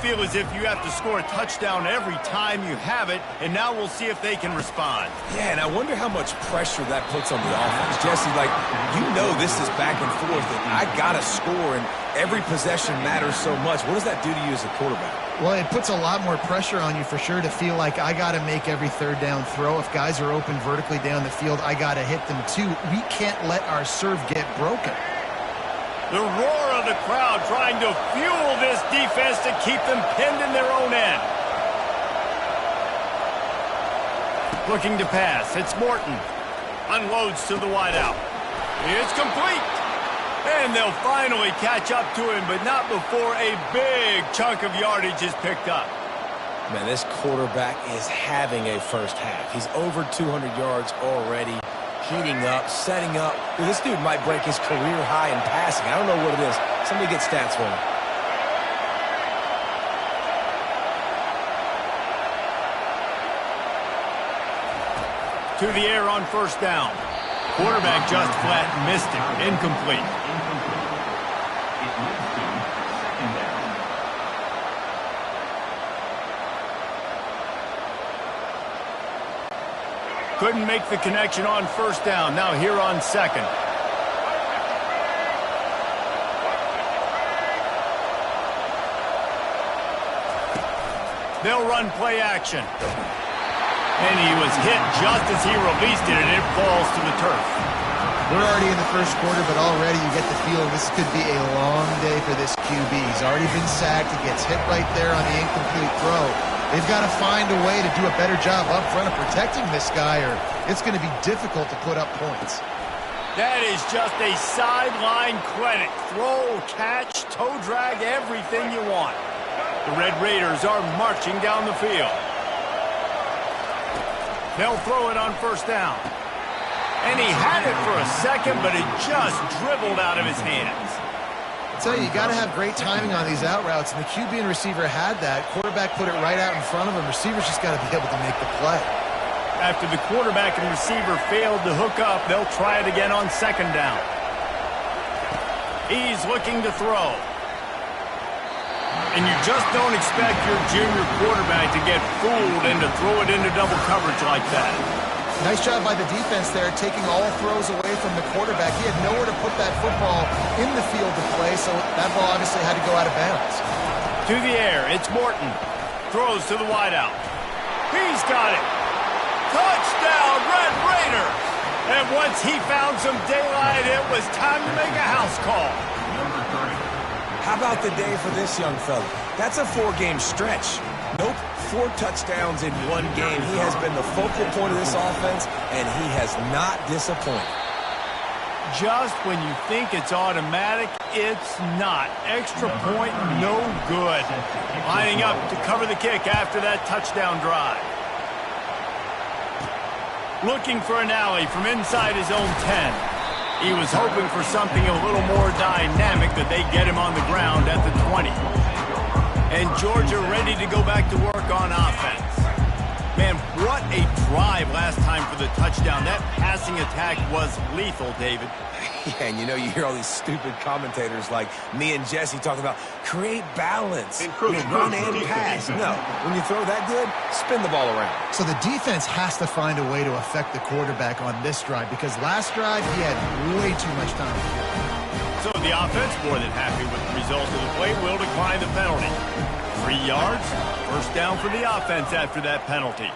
feel as if you have to score a touchdown every time you have it, and now we'll see if they can respond. Yeah, and I wonder how much pressure that puts on the offense. Jesse, like, you know this is back and forth, and I got to score, and every possession matters so much. What does that do to you as a quarterback? Well, it puts a lot more pressure on you for sure to feel like I got to make every third down throw. If guys are open vertically down the field, I got to hit them too. We can't let our serve get broken. The roar of the crowd trying to fuel this defense to keep them pinned in their own end. Looking to pass. It's Morton. Unloads to the wideout. It's complete. And they'll finally catch up to him, but not before a big chunk of yardage is picked up. Man, this quarterback is having a first half. He's over 200 yards already, heating up, setting up. Dude, this dude might break his career high in passing. I don't know what it is. Somebody get stats for him. To the air on first down. Quarterback just flat missed it. Incomplete. Couldn't make the connection on first down. Now here on second. They'll run play action. And he was hit just as he released it, and it falls to the turf. We're already in the first quarter, but already you get the feeling this could be a long day for this QB. He's already been sacked. He gets hit right there on the incomplete throw. They've got to find a way to do a better job up front of protecting this guy, or it's going to be difficult to put up points. That is just a sideline clinic. Throw, catch, toe drag, everything you want. The Red Raiders are marching down the field. They'll throw it on first down. And he had it for a second, but it just dribbled out of his hands. I tell you got to have great timing on these out routes, and the QB and receiver had that. Quarterback put it right out in front of him. Receivers just got to be able to make the play. After the quarterback and receiver failed to hook up, they'll try it again on second down. He's looking to throw. And you just don't expect your junior quarterback to get fooled and to throw it into double coverage like that. Nice job by the defense there, taking all throws away from the quarterback. He had nowhere to put that football in the field to play, so that ball obviously had to go out of bounds. To the air, it's Morton. Throws to the wideout. He's got it. Touchdown, Red Raiders! And once he found some daylight, it was time to make a house call. How about the day for this young fella? That's a 4-game stretch. Nope, 4 touchdowns in 1 game. He has been the focal point of this offense, and he has not disappointed. Just when you think it's automatic, it's not. Extra point, no good. Lining up to cover the kick after that touchdown drive. Looking for an alley from inside his own 10. He was hoping for something a little more dynamic, that they get him on the ground at the 20. And Georgia ready to go back to work on offense. Man, what a drive last time for the touchdown. That passing attack was lethal, David. Yeah, and you know, you hear all these stupid commentators like me and Jesse talking about create balance, run and pass. No, when you throw that good, spin the ball around. So the defense has to find a way to affect the quarterback on this drive, because last drive he had way too much time. So the offense, more than happy with the result of the play, will decline the penalty. 3 yards, first down for the offense after that penalty.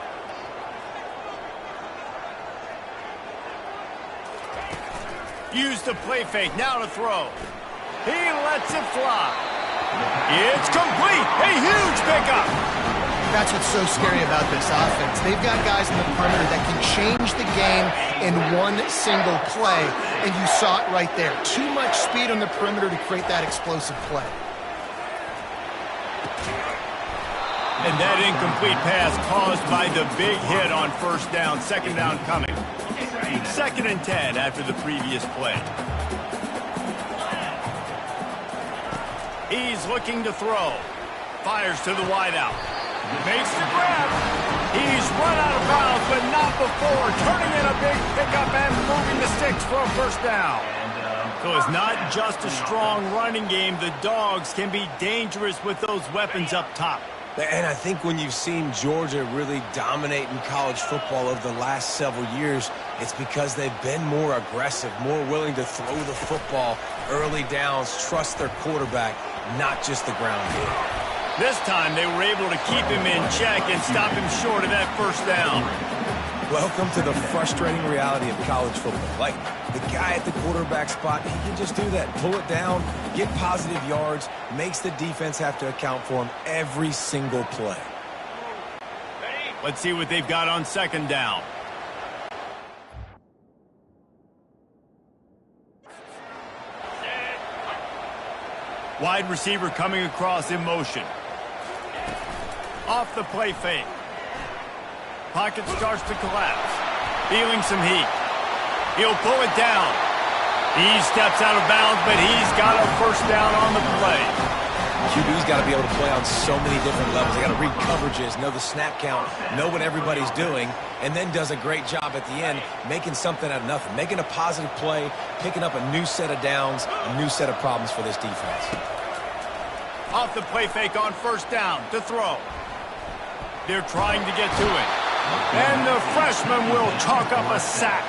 Use the play fake, now to throw. He lets it fly. It's complete, a huge pickup. That's what's so scary about this offense. They've got guys in the perimeter that can change the game in one single play, and you saw it right there. Too much speed on the perimeter to create that explosive play. And that incomplete pass caused by the big hit on first down. Second down coming. 2nd and 10 after the previous play. He's looking to throw. Fires to the wideout. Makes the grab. He's run out of bounds, but not before turning in a big pickup and moving the sticks for a first down. So it's not just a strong running game. The Dogs can be dangerous with those weapons up top. And I think when you've seen Georgia really dominate in college football over the last several years, it's because they've been more aggressive, more willing to throw the football early downs, trust their quarterback, not just the ground game. This time they were able to keep him in check and stop him short of that first down. Welcome to the frustrating reality of college football. Like, the guy at the quarterback spot, he can just do that. Pull it down, get positive yards, makes the defense have to account for him every single play. Let's see what they've got on second down. Wide receiver coming across in motion. Off the play fake. Pocket starts to collapse. Feeling some heat. He'll pull it down. He steps out of bounds, but he's got a first down on the play. QB's got to be able to play on so many different levels. They got to read coverages, know the snap count, know what everybody's doing, and then does a great job at the end making something out of nothing, making a positive play, picking up a new set of downs, a new set of problems for this defense. Off the play fake on first down to throw. They're trying to get to it. And the freshman will chalk up a sack.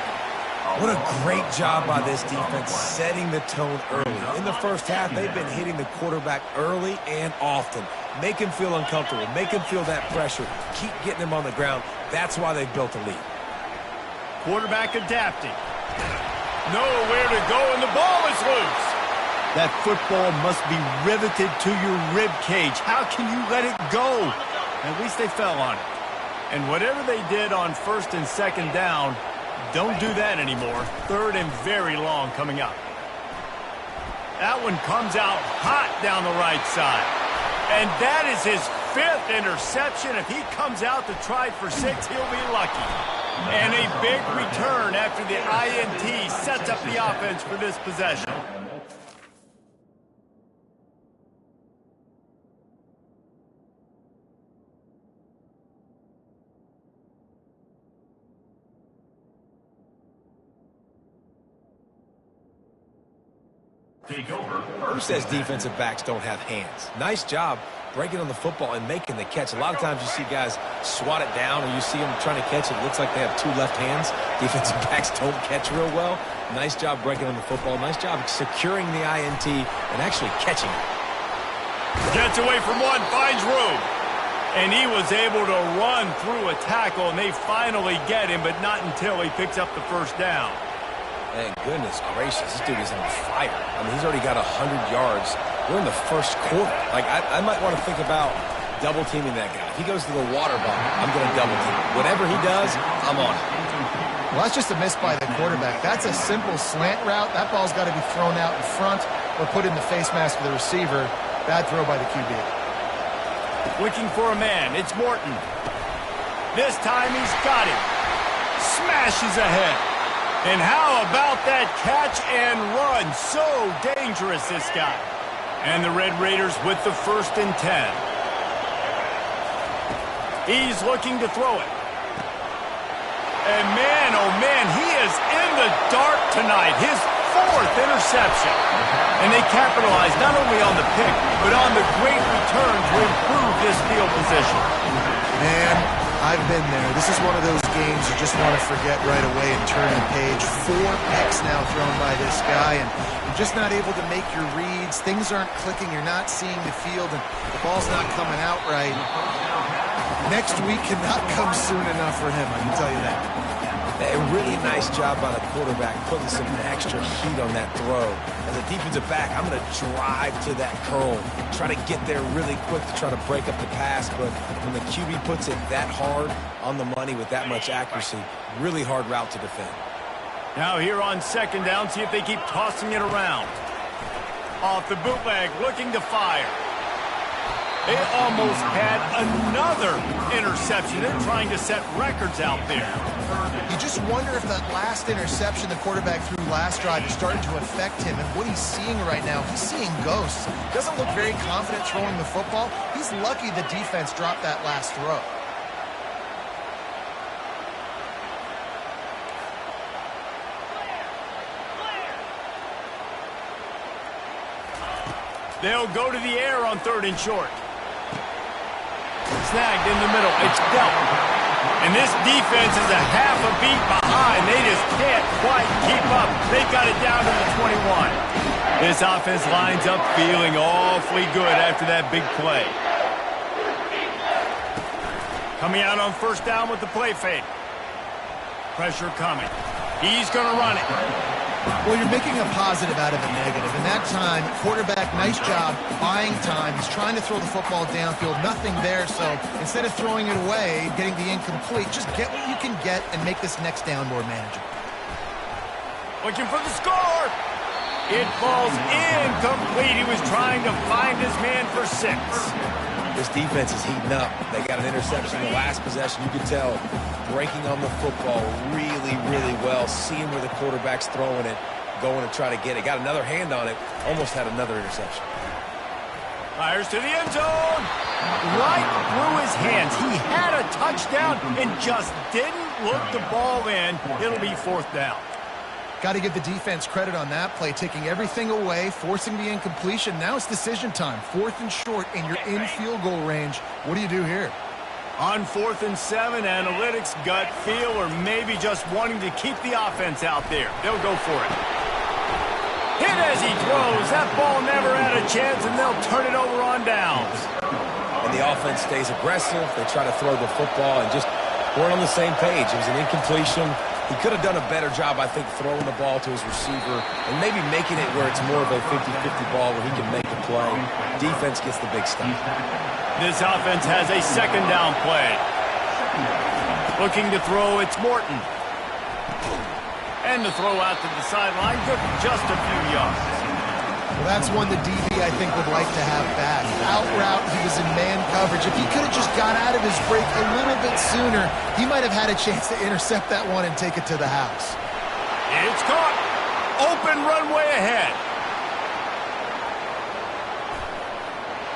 What a great job by this defense setting the tone early. In the first half, they've been hitting the quarterback early and often. Make him feel uncomfortable. Make him feel that pressure. Keep getting him on the ground. That's why they've built a lead. Quarterback adapting. Nowhere to go, and the ball is loose. That football must be riveted to your rib cage. How can you let it go? At least they fell on it. And whatever they did on first and second down, don't do that anymore. Third and very long coming up. That one comes out hot down the right side. And that is his 5th interception. If he comes out to try for 6, he'll be lucky. And a big return after the INT sets up the offense for this possession. Who says defensive backs don't have hands? Nice job breaking on the football and making the catch. A lot of times you see guys swat it down or you see them trying to catch it. It looks like they have 2 left hands. Defensive backs don't catch real well. Nice job breaking on the football. Nice job securing the INT and actually catching it. Gets away from one, finds room. And he was able to run through a tackle, and they finally get him, but not until he picks up the first down. Man, goodness gracious, this dude is on fire. I mean, he's already got 100 yards. We're in the first quarter. Like, I might want to think about double-teaming that guy. If he goes to the water bottle, I'm going to double-team him. Whatever he does, I'm on it. Well, that's just a miss by the quarterback. That's a simple slant route. That ball's got to be thrown out in front or put in the face mask of the receiver. Bad throw by the QB. Looking for a man. It's Morton. This time he's got him. Smashes ahead. And how about that catch and run? So dangerous, this guy. And the Red Raiders with the 1st and 10. He's looking to throw it. And man, oh man, he is in the dark tonight. His 4th interception. And they capitalize not only on the pick, but on the great return to improve this field position. Man, I've been there. This is one of those games you just want to forget right away and turn the page. 4 picks now thrown by this guy, and you're just not able to make your reads. Things aren't clicking. You're not seeing the field, and the ball's not coming out right. Next week cannot come soon enough for him, I can tell you that. A really nice job by the quarterback putting some extra heat on that throw. As a defensive back, I'm going to drive to that curl, try to get there really quick to try to break up the pass, but when the QB puts it that hard on the money with that much accuracy, really hard route to defend. Now here on second down, see if they keep tossing it around. Off the bootleg, looking to fire. They almost had another interception. They're trying to set records out there. You just wonder if that last interception the quarterback threw last drive is starting to affect him and what he's seeing right now. He's seeing ghosts. Doesn't look very confident throwing the football. He's lucky the defense dropped that last throw. They'll go to the air on 3rd and short. Snagged in the middle. It's dealt. And this defense is a half a beat behind. They just can't quite keep up. They got it down to the 21. This offense lines up feeling awfully good after that big play. Coming out on 1st down with the play fake. Pressure coming. He's going to run it. Well, you're making a positive out of a negative. And that time, quarterback, nice job buying time. He's trying to throw the football downfield. Nothing there, so instead of throwing it away, getting the incomplete, just get what you can get and make this next down more manageable. Looking for the score. It falls incomplete. He was trying to find his man for 6. This defense is heating up. They got an interception in the last possession. You can tell breaking on the football really, really well, seeing where the quarterback's throwing it, going to try to get it. Got another hand on it, almost had another interception. Fires to the end zone. Right through his hands. He had a touchdown and just didn't look the ball in. It'll be 4th down. Got to give the defense credit on that play, taking everything away, forcing the incompletion. Now it's decision time. 4th and short, and you're in field goal range. What do you do here? On 4th and 7, analytics, gut feel, or maybe just wanting to keep the offense out there. They'll go for it. Hit as he throws. That ball never had a chance, and they'll turn it over on downs. And the offense stays aggressive. They try to throw the football and just weren't on the same page. It was an incompletion. He could have done a better job, I think, throwing the ball to his receiver and maybe making it where it's more of a 50-50 ball where he can make the play. Defense gets the big stop. This offense has a 2nd down play. Looking to throw, it's Morton. And the throw out to the sideline, good for just a few yards. Well, that's one the DB, I think, would like to have back. Out route, he was in man coverage. If he could have just got out of his break a little bit sooner, he might have had a chance to intercept that one and take it to the house. It's caught. Open runway ahead.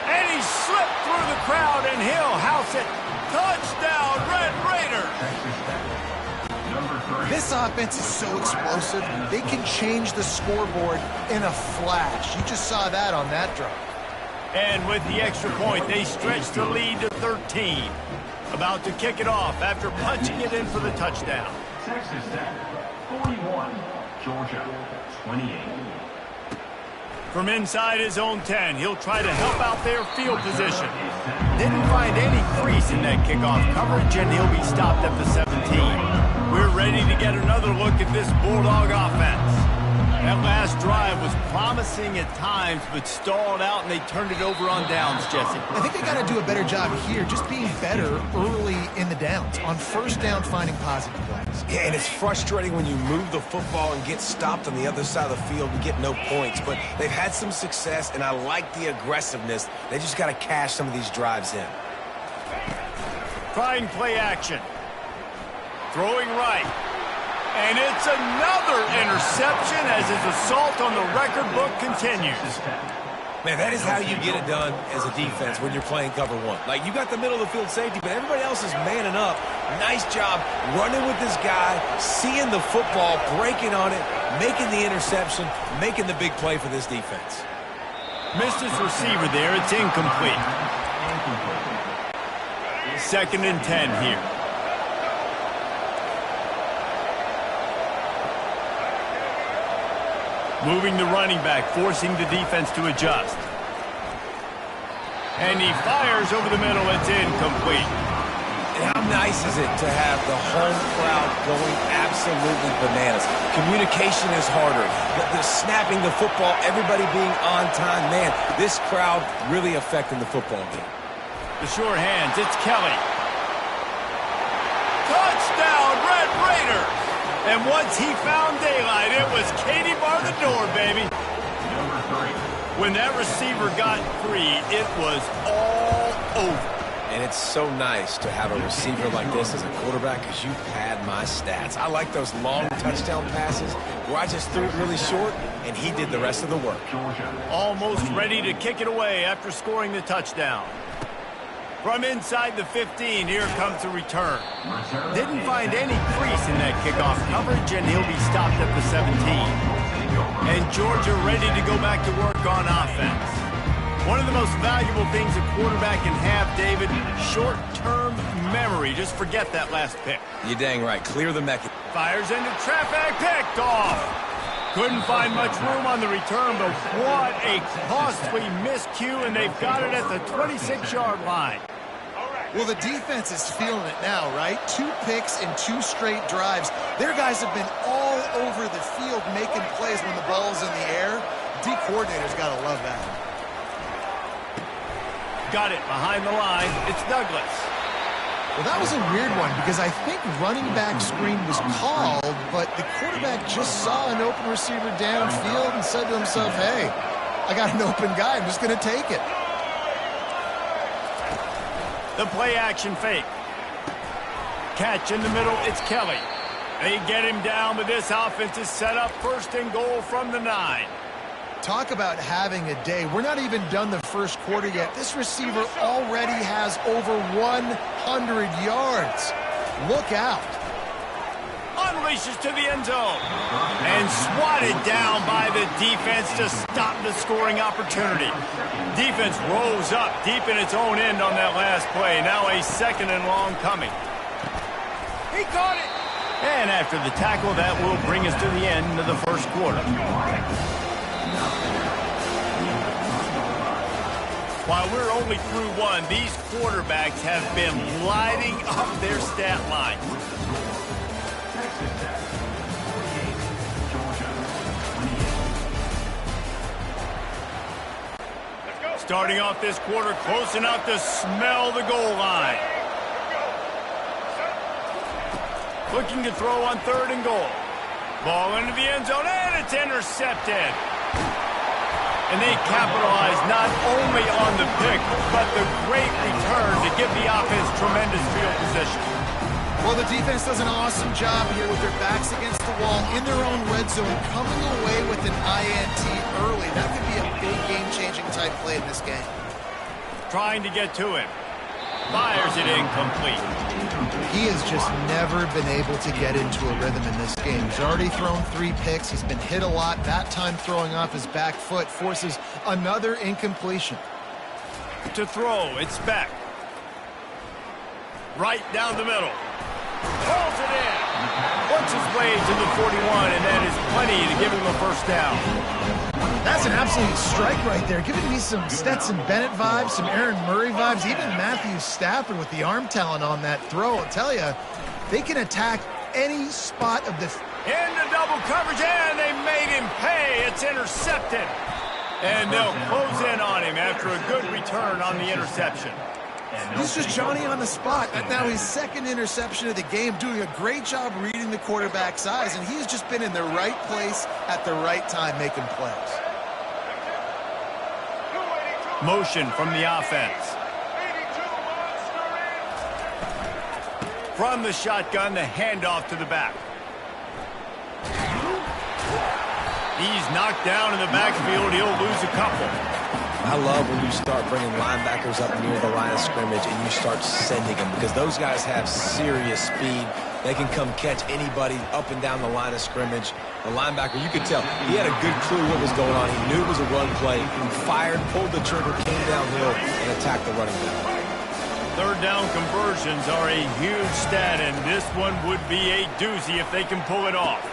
And he slipped through the crowd, and he'll house it. Touchdown, Red Raiders. This offense is so explosive, they can change the scoreboard in a flash. You just saw that on that drive. And with the extra point, they stretch the lead to 13. About to kick it off after punching it in for the touchdown. Texas Tech, 41. Georgia, 28. From inside his own 10, he'll try to help out their field position. Didn't find any crease in that kickoff coverage, and he'll be stopped at the 17. We're ready to get another look at this Bulldog offense. That last drive was promising at times, but stalled out, and they turned it over on downs, Jesse. I think they got to do a better job here, just being better early in the downs. On 1st down, finding positive plays. Yeah, and it's frustrating when you move the football and get stopped on the other side of the field and get no points. But they've had some success, and I like the aggressiveness. They just got to cash some of these drives in. Trying play action. Throwing right. And it's another interception as his assault on the record book continues. Man, that is how you get it done as a defense when you're playing cover 1. Like, you got the middle of the field safety, but everybody else is manning up. Nice job running with this guy, seeing the football, breaking on it, making the interception, making the big play for this defense. Missed his receiver there. It's incomplete. 2nd and 10 here. Moving the running back, forcing the defense to adjust. And he fires over the middle. It's incomplete. And how nice is it to have the home crowd going absolutely bananas? Communication is harder. The snapping the football, everybody being on time. Man, this crowd really affecting the football game. The sure hands, it's Kelly. Touchdown, Red Raiders! And once he found daylight, it was Katie bar the door, baby. When that receiver got free, it was all over. And it's so nice to have a receiver like this as a quarterback because you pad my stats. I like those long touchdown passes where I just threw it really short, and he did the rest of the work. Almost ready to kick it away after scoring the touchdown. From inside the 15, here comes the return. Didn't find any crease in that kickoff coverage, and he'll be stopped at the 17. And Georgia ready to go back to work on offense. One of the most valuable things a quarterback can have, David, short-term memory. Just forget that last pick. You're dang right. Clear the mech. Fires into traffic, picked off. Couldn't find much room on the return, but what a costly miscue, and they've got it at the 26-yard line. Well, the defense is feeling it now, right? 2 picks in 2 straight drives. Their guys have been all over the field making plays when the ball's in the air. D coordinator's got to love that. Got it behind the line. It's Douglas. Well, that was a weird one because I think running back screen was called, but the quarterback just saw an open receiver downfield and said to himself, hey, I got an open guy. I'm just going to take it. The play action fake. Catch in the middle. It's Kelly. They get him down, but this offense is set up 1st and goal from the 9. Talk about having a day. We're not even done the first quarter yet. This receiver already has over 100 yards. Look out. Unleashes to the end zone. And swatted down by the defense to stop the scoring opportunity. Defense rolls up deep in its own end on that last play. Now a 2nd and long coming. He caught it. And after the tackle, that will bring us to the end of the first quarter. While we're only through 1, these quarterbacks have been lighting up their stat line. Starting off this quarter close enough to smell the goal line. Looking to throw on 3rd and goal. Ball into the end zone, and it's intercepted. And they capitalize not only on the pick, but the great return to give the offense tremendous field position. Well, the defense does an awesome job here with their backs against the wall in their own red zone, coming away with an INT early. That could be a big game-changing type play in this game. Trying to get to him. Fires it incomplete. He has just never been able to get into a rhythm in this game. He's already thrown 3 picks. He's been hit a lot. That time throwing off his back foot forces another incompletion. To throw, it's Beck. Right down the middle. Pulls it in. Works his way to the 41, and that is plenty to give him a 1st down. That's an absolute strike right there. Giving me some Stetson Bennett vibes, some Aaron Murray vibes, even Matthew Stafford with the arm talent on that throw. I'll tell you, they can attack any spot of the... Into double coverage, and they made him pay. It's intercepted. And they'll close in on him after a good return on the interception. He's just Johnny on the spot. Now his 2nd interception of the game, doing a great job reading the quarterback's eyes, and he's just been in the right place at the right time making plays. Motion from the offense. From the shotgun, the handoff to the back. He's knocked down in the backfield. He'll lose a couple. I love when you start bringing linebackers up near the line of scrimmage and you start sending them, because those guys have serious speed. They can come catch anybody up and down the line of scrimmage. The linebacker, you could tell, he had a good clue what was going on. He knew it was a run play. He fired, pulled the trigger, came downhill, and attacked the running back. 3rd down conversions are a huge stat, and this one would be a doozy if they can pull it off.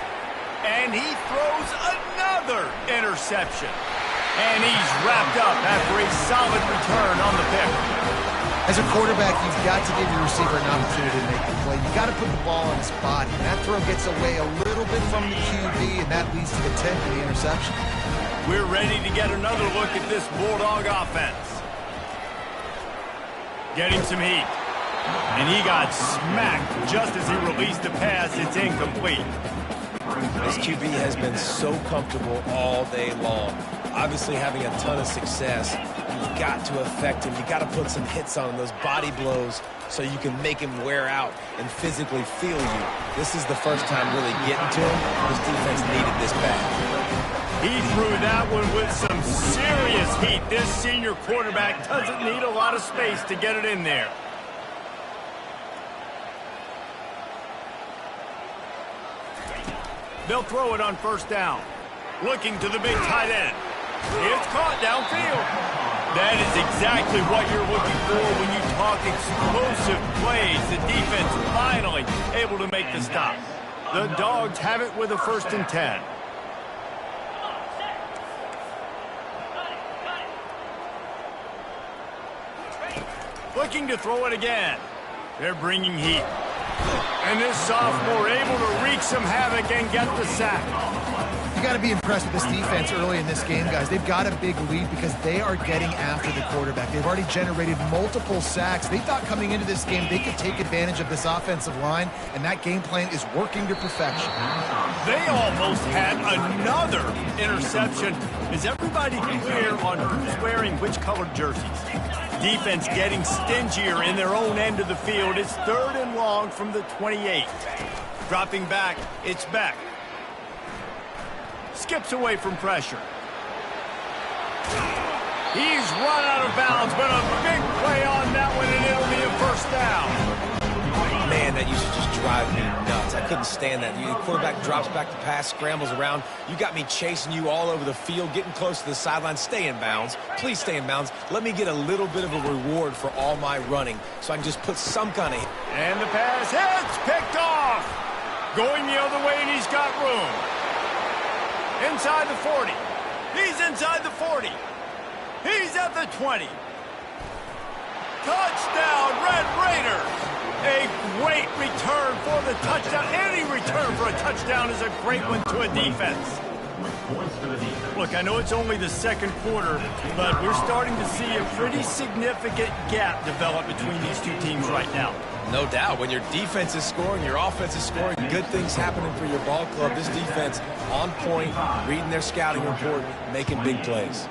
And he throws another interception. And he's wrapped up after a solid return on the pick. As a quarterback, you've got to give your receiver an opportunity to make the play. You've got to put the ball on his body. And that throw gets away a little bit from the QB, and that leads to the tip and the interception. We're ready to get another look at this Bulldog offense. Getting some heat. And he got smacked just as he released the pass. It's incomplete. This QB has been so comfortable all day long. Obviously having a ton of success. You've got to affect him. You've got to put some hits on him, those body blows, so you can make him wear out and physically feel you. This is the first time really getting to him. This defense needed this bad. He threw that one with some serious heat. This senior quarterback doesn't need a lot of space to get it in there. They'll throw it on 1st down. Looking to the big tight end. It's caught downfield. That is exactly what you're looking for when you talk explosive plays. The defense finally able to make the stop. The Dogs have it with a 1st and 10. Looking to throw it again. They're bringing heat. And this sophomore able to wreak some havoc and get the sack. You got to be impressed with this defense early in this game, guys. They've got a big lead because they are getting after the quarterback. They've already generated multiple sacks. They thought coming into this game they could take advantage of this offensive line, and that game plan is working to perfection. They almost had another interception. Is everybody clear on who's wearing which colored jerseys? Defense getting stingier in their own end of the field. It's 3rd and long from the 28. Dropping back, it's Beck. Skips away from pressure. He's run out of bounds, but a big play on that one, and it'll be a 1st down. Man, that used to just drive me nuts. I couldn't stand that. The quarterback drops back to pass, scrambles around. You got me chasing you all over the field, getting close to the sideline. Stay in bounds. Please stay in bounds. Let me get a little bit of a reward for all my running so I can just put some kind of... And the pass hits, picked off. Going the other way, and he's got room. Inside the 40. He's inside the 40. He's at the 20. Touchdown, Red Raiders. A great return for the touchdown. Any return for a touchdown is a great one to a defense. Look, I know it's only the 2nd quarter, but we're starting to see a pretty significant gap develop between these two teams right now. No doubt. When your defense is scoring, your offense is scoring, good things happening for your ball club. This defense on point, reading their scouting report, making big plays.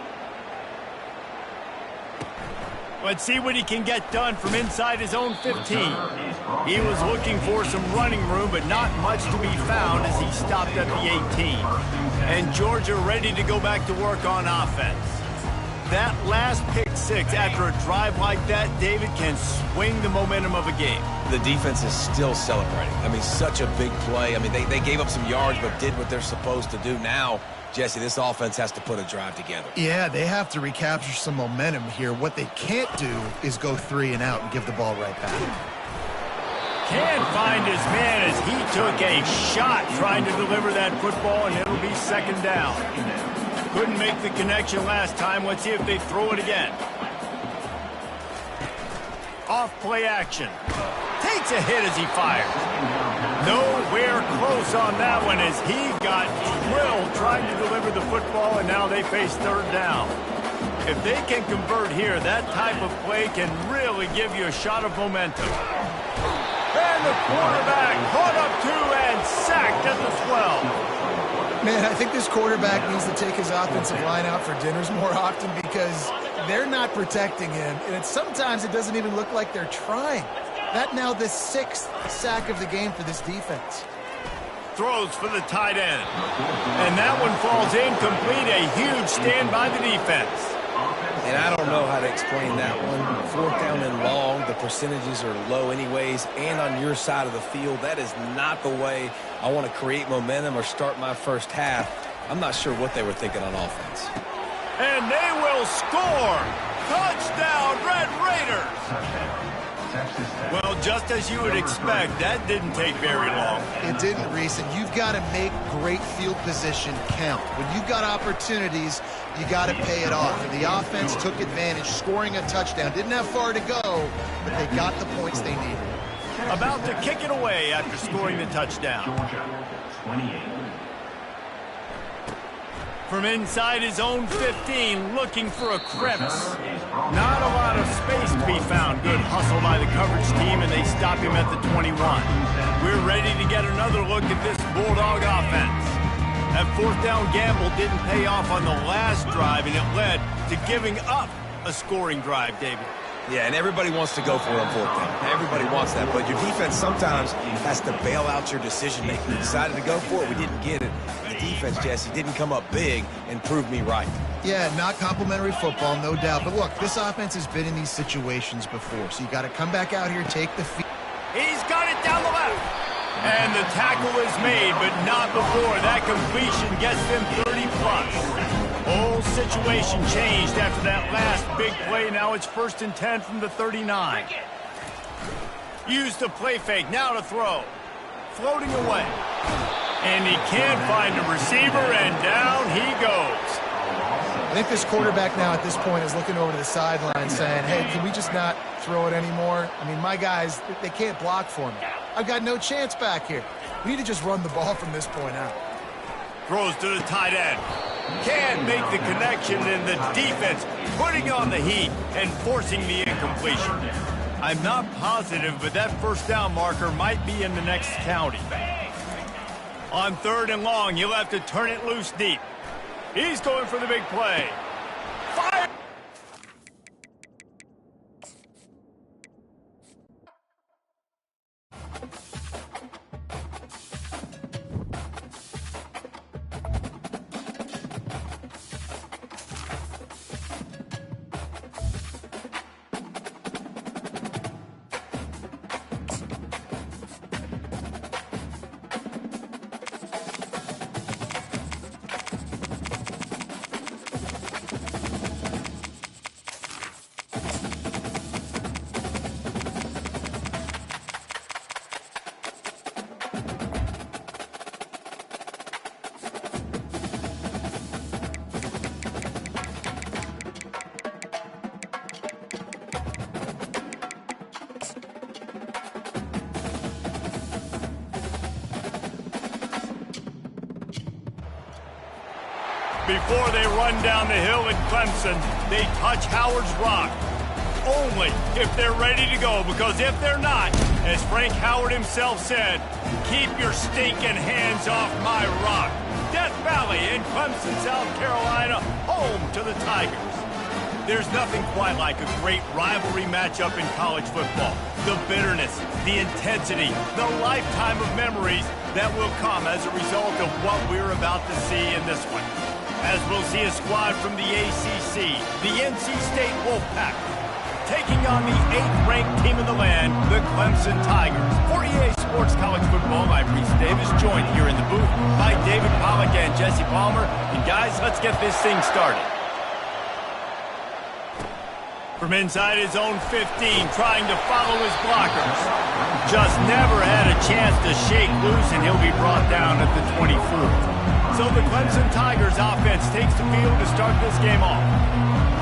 Let's see what he can get done from inside his own 15. He was looking for some running room, but not much to be found as he stopped at the 18. And Georgia ready to go back to work on offense. That last pick 6 after a drive like that, David, can swing the momentum of a game. The defense is still celebrating. I mean, such a big play. I mean, they gave up some yards, but did what they're supposed to do. Now, Jesse, this offense has to put a drive together. Yeah, they have to recapture some momentum here. What they can't do is go 3 and out and give the ball right back. Can't find his man as he took a shot trying to deliver that football, and it'll be 2nd down. Couldn't make the connection last time. Let's see if they throw it again. Off play action. Takes a hit as he fires. Nowhere close on that one as he got drilled trying to deliver the football, and now they face 3rd down. If they can convert here, that type of play can really give you a shot of momentum. And the quarterback caught up 2 and sacked at the 12. Man, I think this quarterback needs to take his offensive line out for dinners more often because they're not protecting him. And sometimes it doesn't even look like they're trying. That now the 6th sack of the game for this defense. Throws for the tight end. And that one falls incomplete. A huge stand by the defense. And I don't know how to explain that one. 4th down and long, the percentages are low anyways, and on your side of the field, that is not the way I want to create momentum or start my 1st half. I'm not sure what they were thinking on offense. And they will score! Touchdown, Red Raiders! Well, just as you would expect, that didn't take very long. It didn't, Reese, and you've got to make great field position count. When you've got opportunities, you got to pay it off. And the offense took advantage, scoring a touchdown. Didn't have far to go, but they got the points they needed. About to kick it away after scoring the touchdown. Georgia, 28. From inside his own 15, looking for a crevice. Not a lot of space to be found. Good hustle by the coverage team, and they stop him at the 21. We're ready to get another look at this Bulldog offense. That 4th down gamble didn't pay off on the last drive, and it led to giving up a scoring drive, David. Yeah, and everybody wants to go for it on 4th down. Everybody wants that, but your defense sometimes has to bail out your decision-making. We decided to go for it. We didn't get it. The defense, Jesse, didn't come up big and prove me right. Yeah, not complimentary football, no doubt. But look, this offense has been in these situations before, so you got to come back out here, take the field. He's got it down the left. And the tackle is made, but not before. That completion gets them 30+. Whole situation changed after that last big play. Now it's 1st and 10 from the 39. Used the play fake, now to throw. Floating away. And he can't find a receiver, and down he goes. I think this quarterback now at this point is looking over to the sideline saying, hey, can we just not throw it anymore? I mean, my guys, they can't block for me. I've got no chance back here. We need to just run the ball from this point out. Throws to the tight end. Can't make the connection, and the defense putting on the heat and forcing the incompletion. I'm not positive, but that first down marker might be in the next county. On 3rd and long, you'll have to turn it loose deep. He's going for the big play. Fire! Before they run down the hill at Clemson, they touch Howard's rock. Only if they're ready to go, because if they're not, as Frank Howard himself said, keep your stinking hands off my rock. Death Valley in Clemson, South Carolina, home to the Tigers. There's nothing quite like a great rivalry matchup in college football. The bitterness, the intensity, the lifetime of memories that will come as a result of what we're about to see in this one. As we'll see a squad from the ACC, the NC State Wolfpack, taking on the 8th-ranked team in the land, the Clemson Tigers. For EA Sports College Football, I'm Reese Davis, joined here in the booth by David Pollack and Jesse Palmer. And guys, let's get this thing started. From inside his own 15, trying to follow his blockers. Just never had a chance to shake loose, and he'll be brought down at the 24. So the Clemson Tigers offense takes the field to start this game off.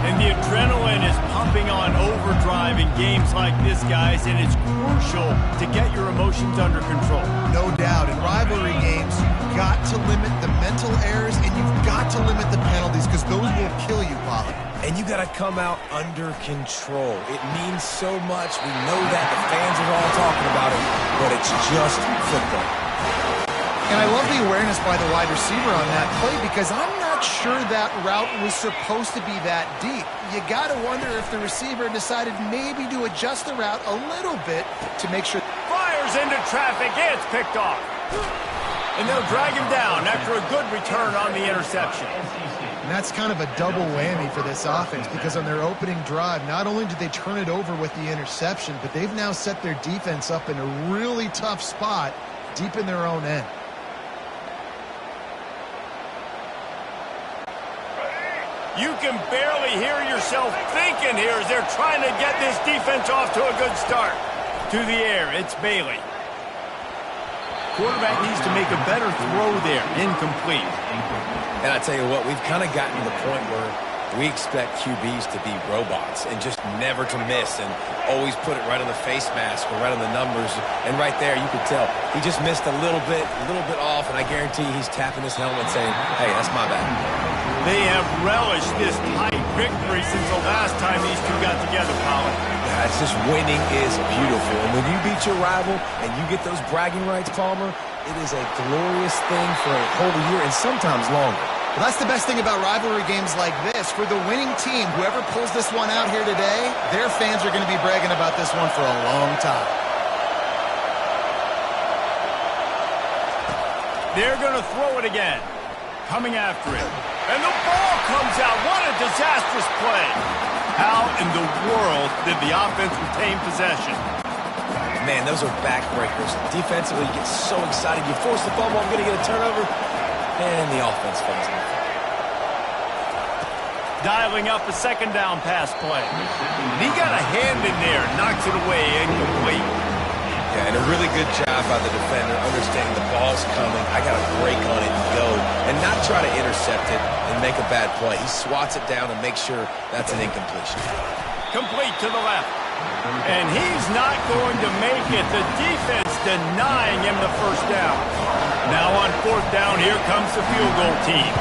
And the adrenaline is pumping on overdrive in games like this, guys, and it's crucial to get your emotions under control. No doubt. In rivalry games, you've got to limit the mental errors, and you've got to limit the penalties, because those will kill you, Pollard. And you got to come out under control. It means so much. We know that. The fans are all talking about it, but it's just football. And I love the awareness by the wide receiver on that play, because I'm not sure that route was supposed to be that deep. You got to wonder if the receiver decided maybe to adjust the route a little bit to make sure. Fires into traffic. It's picked off. And they'll drag him down after a good return on the interception. And that's kind of a double whammy for this offense, because on their opening drive, not only did they turn it over with the interception, but they've now set their defense up in a really tough spot deep in their own end. You can barely hear yourself thinking here as they're trying to get this defense off to a good start. To the air, it's Bailey. Quarterback needs to make a better throw there. Incomplete. And I tell you what, we've kind of gotten to the point where we expect QBs to be robots and just never to miss and always put it right on the face mask or right on the numbers. And right there, you could tell he just missed a little bit off, and I guarantee he's tapping his helmet saying, hey, that's my bad. They have relished this tight victory since the last time these two got together, Pollard. Yeah, it's just winning is beautiful. And when you beat your rival and you get those bragging rights, Palmer, it is a glorious thing for a whole year and sometimes longer. Well, that's the best thing about rivalry games like this. For the winning team, whoever pulls this one out here today, their fans are going to be bragging about this one for a long time. They're going to throw it again. Coming after it. And the ball comes out. What a disastrous play. How in the world did the offense retain possession? Man, those are backbreakers. Defensively, you get so excited. You force the fumble, I'm going to get a turnover. And the offense falls out. Dialing up a second down pass play. And he got a hand in there, knocks it away, incomplete. Yeah, and a really good job by the defender understanding the ball's coming. I got to break on it and go, and not try to intercept it and make a bad play. He swats it down and makes sure that's an incompletion. Complete to the left. And he's not going to make it. The defense denying him the first down. Now on fourth down, here comes the field goal team.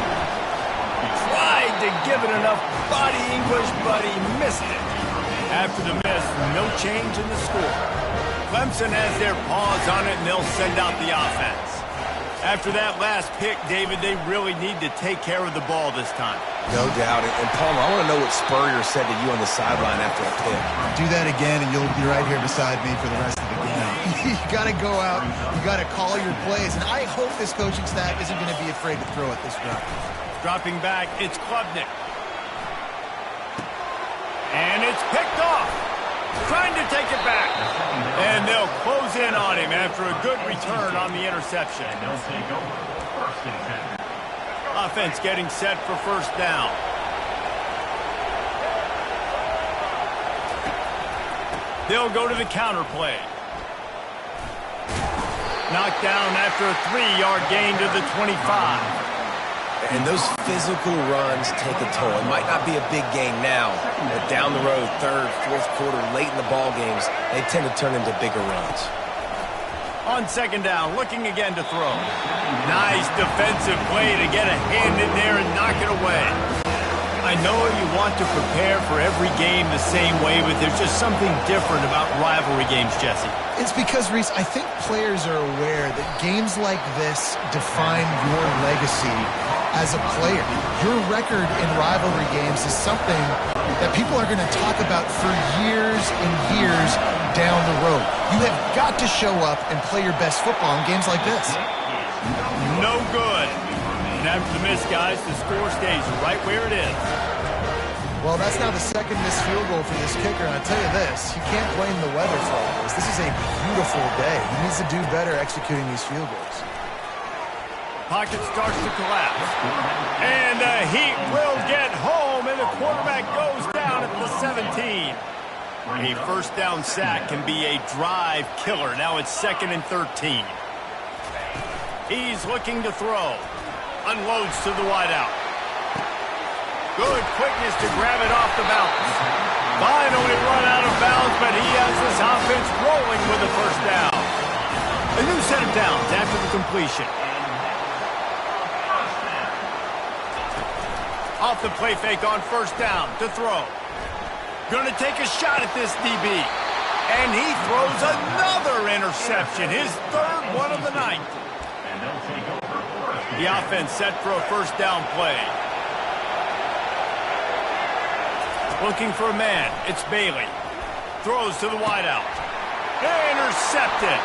Tried to give it enough body English, but he missed it. After the miss, no change in the score. Clemson has their paws on it, and they'll send out the offense. After that last pick, David, they really need to take care of the ball this time. No doubt. And Palmer, I want to know what Spurrier said to you on the sideline after a pick. Do that again, and you'll be right here beside me for the rest of the game. You got to go out. You got to call your plays. And I hope this coaching staff isn't going to be afraid to throw at this drive. Dropping back, it's Klubnik. And it's picked off. Trying to take it back. And they'll close in on him after a good return on the interception. And they'll take over. First and 10. Offense getting set for first down. They'll go to the counter play. Knocked down after a 3-yard gain to the 25. And those physical runs take a toll. It might not be a big gain now, but down the road, third, fourth quarter, late in the ball games, they tend to turn into bigger runs. On second down, looking again to throw. Nice defensive play to get a hand in there and knock it away. I know you want to prepare for every game the same way, but there's just something different about rivalry games, Jesse. It's because, Reese, I think players are aware that games like this define your legacy as a player. Your record in rivalry games is something that people are going to talk about for years and years down the road. You have got to show up and play your best football in games like this. No good. And after the miss, guys, the score stays right where it is. Well, that's now the second missed field goal for this kicker, and I tell you this, you can't blame the weather for all this. This is a beautiful day. He needs to do better executing these field goals. Pocket starts to collapse. And the Heat will get home, and the quarterback goes down at the 17. A first down sack can be a drive killer. Now it's 2nd and 13. He's looking to throw. Unloads to the wideout. Good quickness to grab it off the bounce. Finally run out of bounds, but he has this offense rolling with a first down. A new set of downs after the completion. Off the play fake on first down to throw. Going to take a shot at this DB. And he throws another interception, his third one of the night. And they'll take over. The offense set for a first down play. Looking for a man. It's Bailey. Throws to the wideout. Intercepted.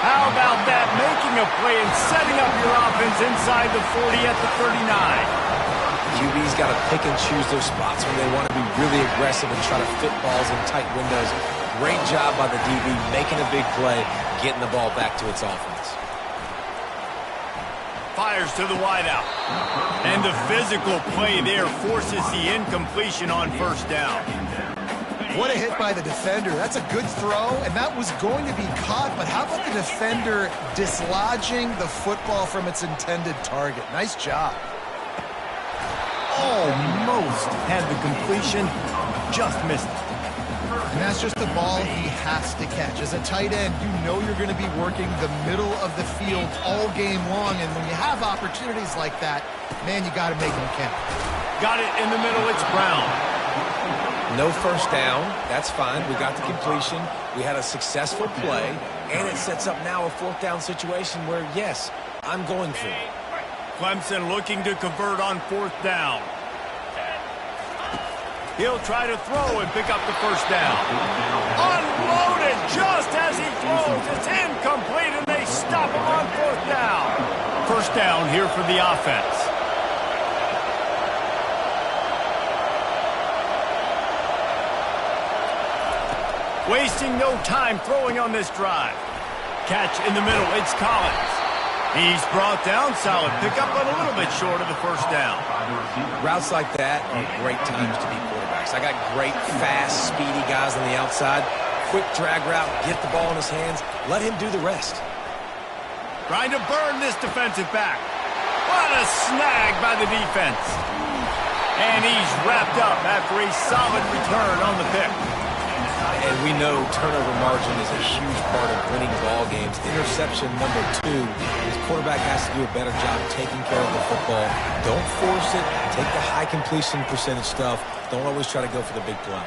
How about that? Making a play and setting up your offense inside the 40 at the 39. QB's got to pick and choose their spots when they want to be really aggressive and try to fit balls in tight windows. Great job by the DB making a big play, getting the ball back to its offense. Fires to the wideout. And the physical play there forces the incompletion on first down. What a hit by the defender. That's a good throw, and that was going to be caught, but how about the defender dislodging the football from its intended target? Nice job. Almost had the completion, just missed it. And that's just the ball he has to catch. As a tight end, you know you're going to be working the middle of the field all game long, and when you have opportunities like that, man, you got to make them count. Got it in the middle, it's Brown. No first down, that's fine. We got the completion. We had a successful play, and it sets up now a fourth down situation where, yes, I'm going for it. Clemson looking to convert on fourth down. He'll try to throw and pick up the first down. Unloaded just as he throws. It's incomplete, and they stop him on fourth down. First down here for the offense. Wasting no time throwing on this drive. Catch in the middle, it's Collins. He's brought down, solid pickup, but a little bit short of the first down. Routes like that are great times to be quarterbacks. I got great, fast, speedy guys on the outside. Quick drag route, get the ball in his hands, let him do the rest. Trying to burn this defensive back. What a snag by the defense. And he's wrapped up after a solid return on the pick. And we know turnover margin is a huge part of winning ball games. Interception number 2. His quarterback has to do a better job taking care of the football. Don't force it. Take the high completion percentage stuff. Don't always try to go for the big play.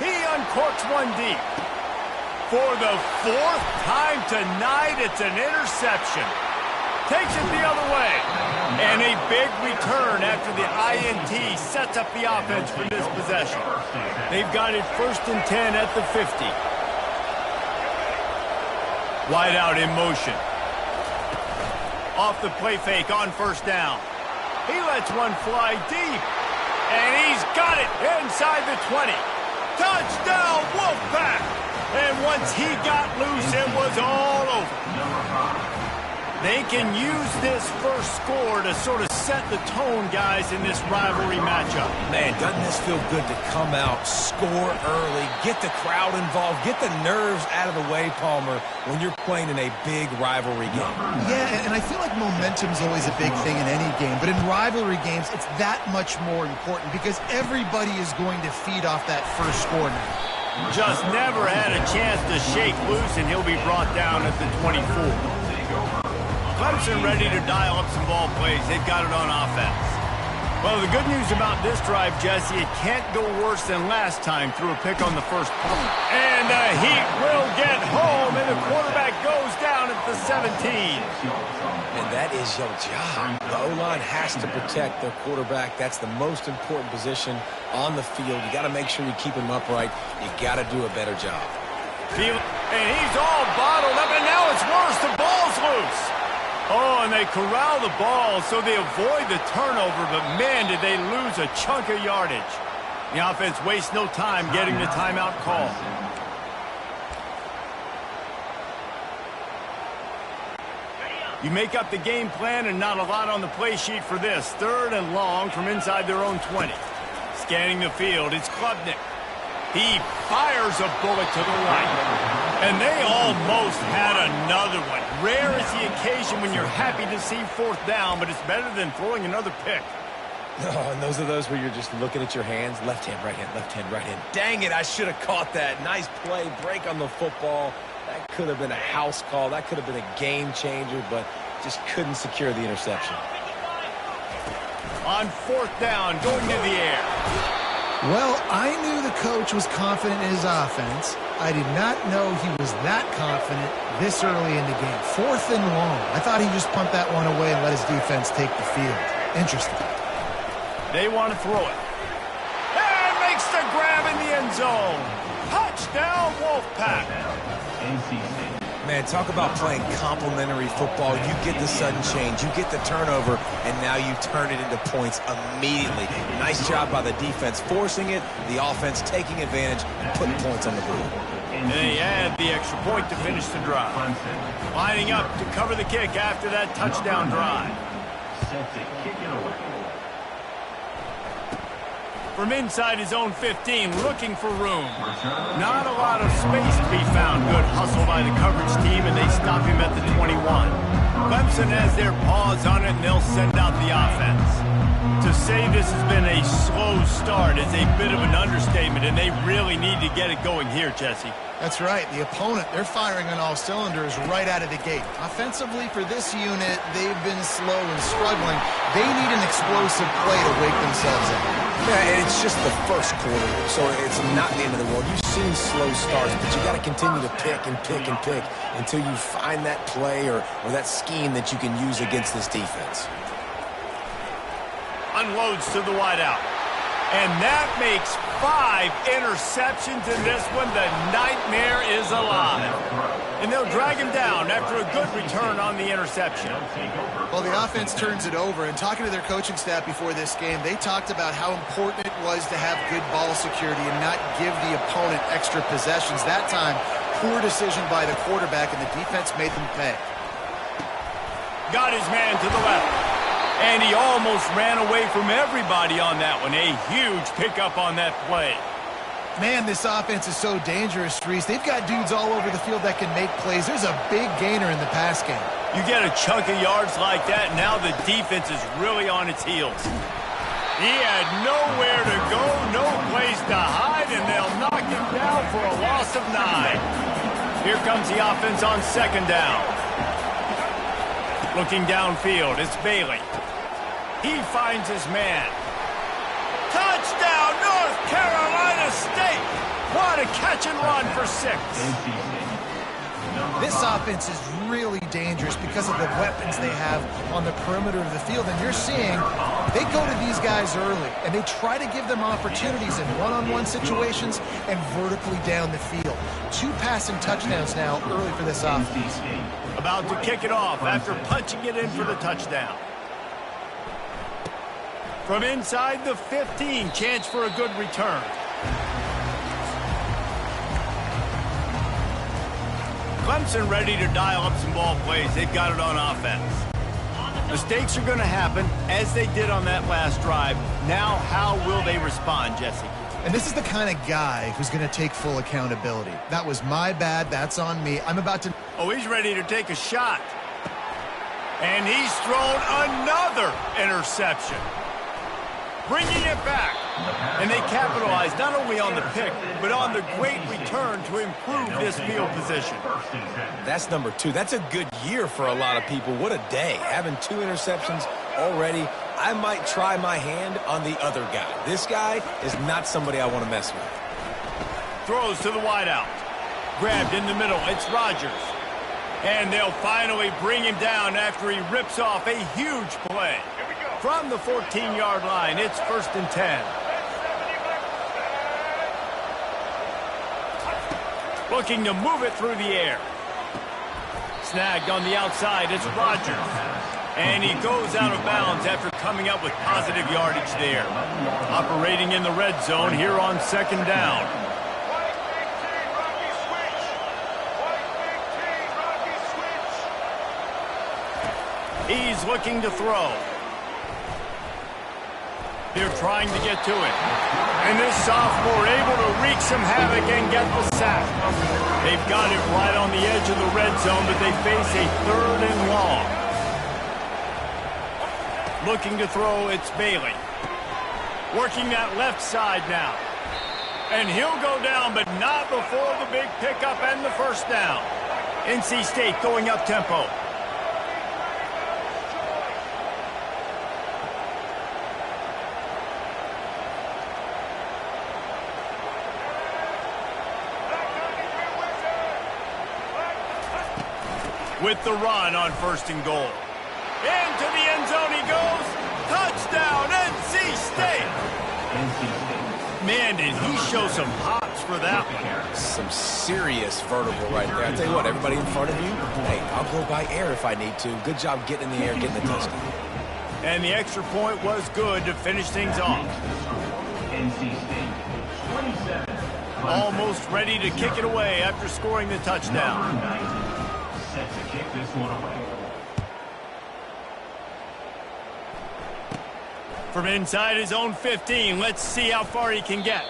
He uncorks one deep. For the 4th time tonight, it's an interception. Takes it the other way. And a big return after the INT sets up the offense for this possession. They've got it 1st and 10 at the 50. Wide out in motion. Off the play fake on 1st down. He lets one fly deep. And he's got it inside the 20. Touchdown, Wolfpack! And once he got loose, it was all over. They can use this first score to sort of set the tone, guys, in this rivalry matchup. Man, doesn't this feel good to come out, score early, get the crowd involved, get the nerves out of the way, Palmer, when you're playing in a big rivalry game? Yeah, and I feel like momentum's always a big thing in any game, but in rivalry games, it's that much more important because everybody is going to feed off that first score now. Just never had a chance to shake loose, and he'll be brought down at the 24. Clemson ready to dial up some ball plays. They've got it on offense. Well, the good news about this drive, Jesse, it can't go worse than last time through a pick on the first play. And the Heat will get home, and the quarterback goes down at the 17. And that is your job. The O-line has to protect their quarterback. That's the most important position on the field. You got to make sure you keep him upright. You got to do a better job. And he's all bottled up, and now it's worse. The ball's loose. Oh, and they corral the ball so they avoid the turnover, but man, did they lose a chunk of yardage. The offense wastes no time getting the timeout call. You make up the game plan and not a lot on the play sheet for this. 3rd and long from inside their own 20. Scanning the field, it's Klubnik. He fires a bullet to the right. And they almost had another one. Rare is the occasion when you're happy to see 4th down, but it's better than throwing another pick. Oh, and those are those where you're just looking at your hands. Left hand, right hand, left hand, right hand. Dang it, I should have caught that. Nice play, break on the football. That could have been a house call. That could have been a game changer, but just couldn't secure the interception. On 4th down, going to the air. Well, I knew the coach was confident in his offense. I did not know he was that confident this early in the game. 4th and long. I thought he'd just punt that one away and let his defense take the field. Interesting. They want to throw it. And makes the grab in the end zone. Touchdown, Wolfpack. Man, talk about playing complimentary football. You get the sudden change, you get the turnover, and now you turn it into points immediately. Nice job by the defense forcing it, the offense taking advantage, and putting points on the board. And they add the extra point to finish the drive. Lining up to cover the kick after that touchdown drive. From inside his own 15, looking for room. Not a lot of space to be found. Good hustle by the coverage team, and they stop him at the 21. Clemson has their paws on it, and they'll send out the offense. To say this has been a slow start is a bit of an understatement, and they really need to get it going here, Jesse. That's right. The opponent, they're firing on all cylinders right out of the gate. Offensively for this unit, they've been slow and struggling. They need an explosive play to wake themselves up. Yeah, and it's just the first quarter, so it's not the end of the world. You've seen slow starts, but you got to continue to pick and pick and pick until you find that play or that scheme that you can use against this defense. Unloads to the wideout. And that makes 5 interceptions in this one. The nightmare is alive. And they'll drag him down after a good return on the interception. Well, the offense turns it over, and talking to their coaching staff before this game, they talked about how important it was to have good ball security and not give the opponent extra possessions. That time, poor decision by the quarterback, and the defense made them pay. Got his man to the left. And he almost ran away from everybody on that one. A huge pickup on that play. Man, this offense is so dangerous, Reese. They've got dudes all over the field that can make plays. There's a big gainer in the pass game. You get a chunk of yards like that, now the defense is really on its heels. He had nowhere to go, no place to hide, and they'll knock him down for a loss of 9. Here comes the offense on second down. Looking downfield, it's Bailey. He finds his man. Touchdown, North Carolina State! What a catch and run for 6. This offense is really dangerous because of the weapons they have on the perimeter of the field. And you're seeing they go to these guys early, and they try to give them opportunities in one-on-one situations and vertically down the field. 2 passing touchdowns now early for this offense. About to kick it off after punching it in for the touchdown. From inside the 15, chance for a good return. Clemson ready to dial up some ball plays. They've got it on offense. Mistakes are going to happen, as they did on that last drive. Now, how will they respond, Jesse? And this is the kind of guy who's going to take full accountability. That was my bad. That's on me. I'm about to... Oh, he's ready to take a shot. And he's thrown another interception. Bringing it back. And they capitalize not only on the pick, but on the great return to improve this field position. That's number 2. That's a good year for a lot of people. What a day. Having 2 interceptions already. I might try my hand on the other guy. This guy is not somebody I want to mess with. Throws to the wideout. Grabbed in the middle. It's Rodgers. And they'll finally bring him down after he rips off a huge play. From the 14-yard line, it's 1st and 10. Looking to move it through the air. Snagged on the outside, it's Rodgers. And he goes out of bounds after coming up with positive yardage there. Operating in the red zone here on 2nd down. He's looking to throw. They're trying to get to it. And this sophomore able to wreak some havoc and get the sack. They've got it right on the edge of the red zone, but they face a 3rd and long. Looking to throw, it's Bailey. Working that left side now. And he'll go down, but not before the big pickup and the 1st down. NC State going up tempo. With the run on 1st and goal. Into the end zone he goes. Touchdown, NC State. Man, did he show some hops for that one. Some serious vertical right there. I tell you what, everybody in front of you, hey, I'll go by air if I need to. Good job getting in the air, getting the touchdown. And the extra point was good to finish things off. Almost ready to kick it away after scoring the touchdown. Set to kick this one away. From inside his own 15, let's see how far he can get.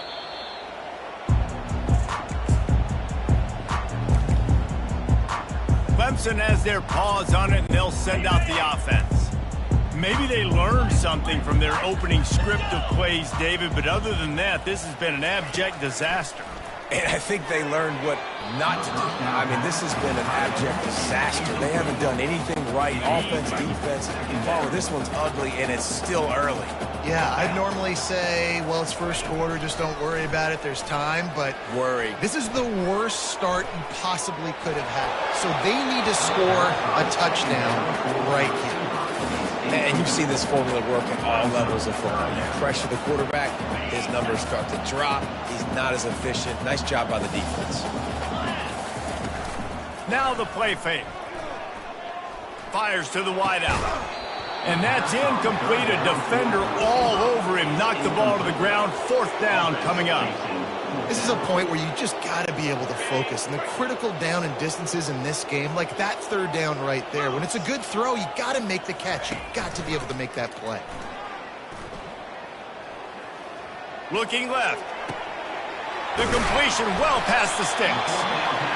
Clemson has their paws on it, and they'll send out the offense. Maybe they learned something from their opening script of plays, David, but other than that, this has been an abject disaster. And I think they learned what not to do. I mean, this has been an abject disaster. They haven't done anything right. Offense, defense. Oh, this one's ugly, and it's still early. Yeah, I'd normally say, well, it's 1st quarter, just don't worry about it. There's time, but worry. This is the worst start you possibly could have had. So they need to score a touchdown right here. And you see this formula work at all levels of football. You pressure the quarterback, his numbers start to drop. He's not as efficient. Nice job by the defense. Now the play fake. Fires to the wideout. And that's incomplete. A defender all over him. Knocked the ball to the ground. 4th down coming up. This is a point where you just got to be able to focus. And the critical down and distances in this game, like that third down right there, when it's a good throw, you got to make the catch. You got to be able to make that play. Looking left. The completion well past the sticks.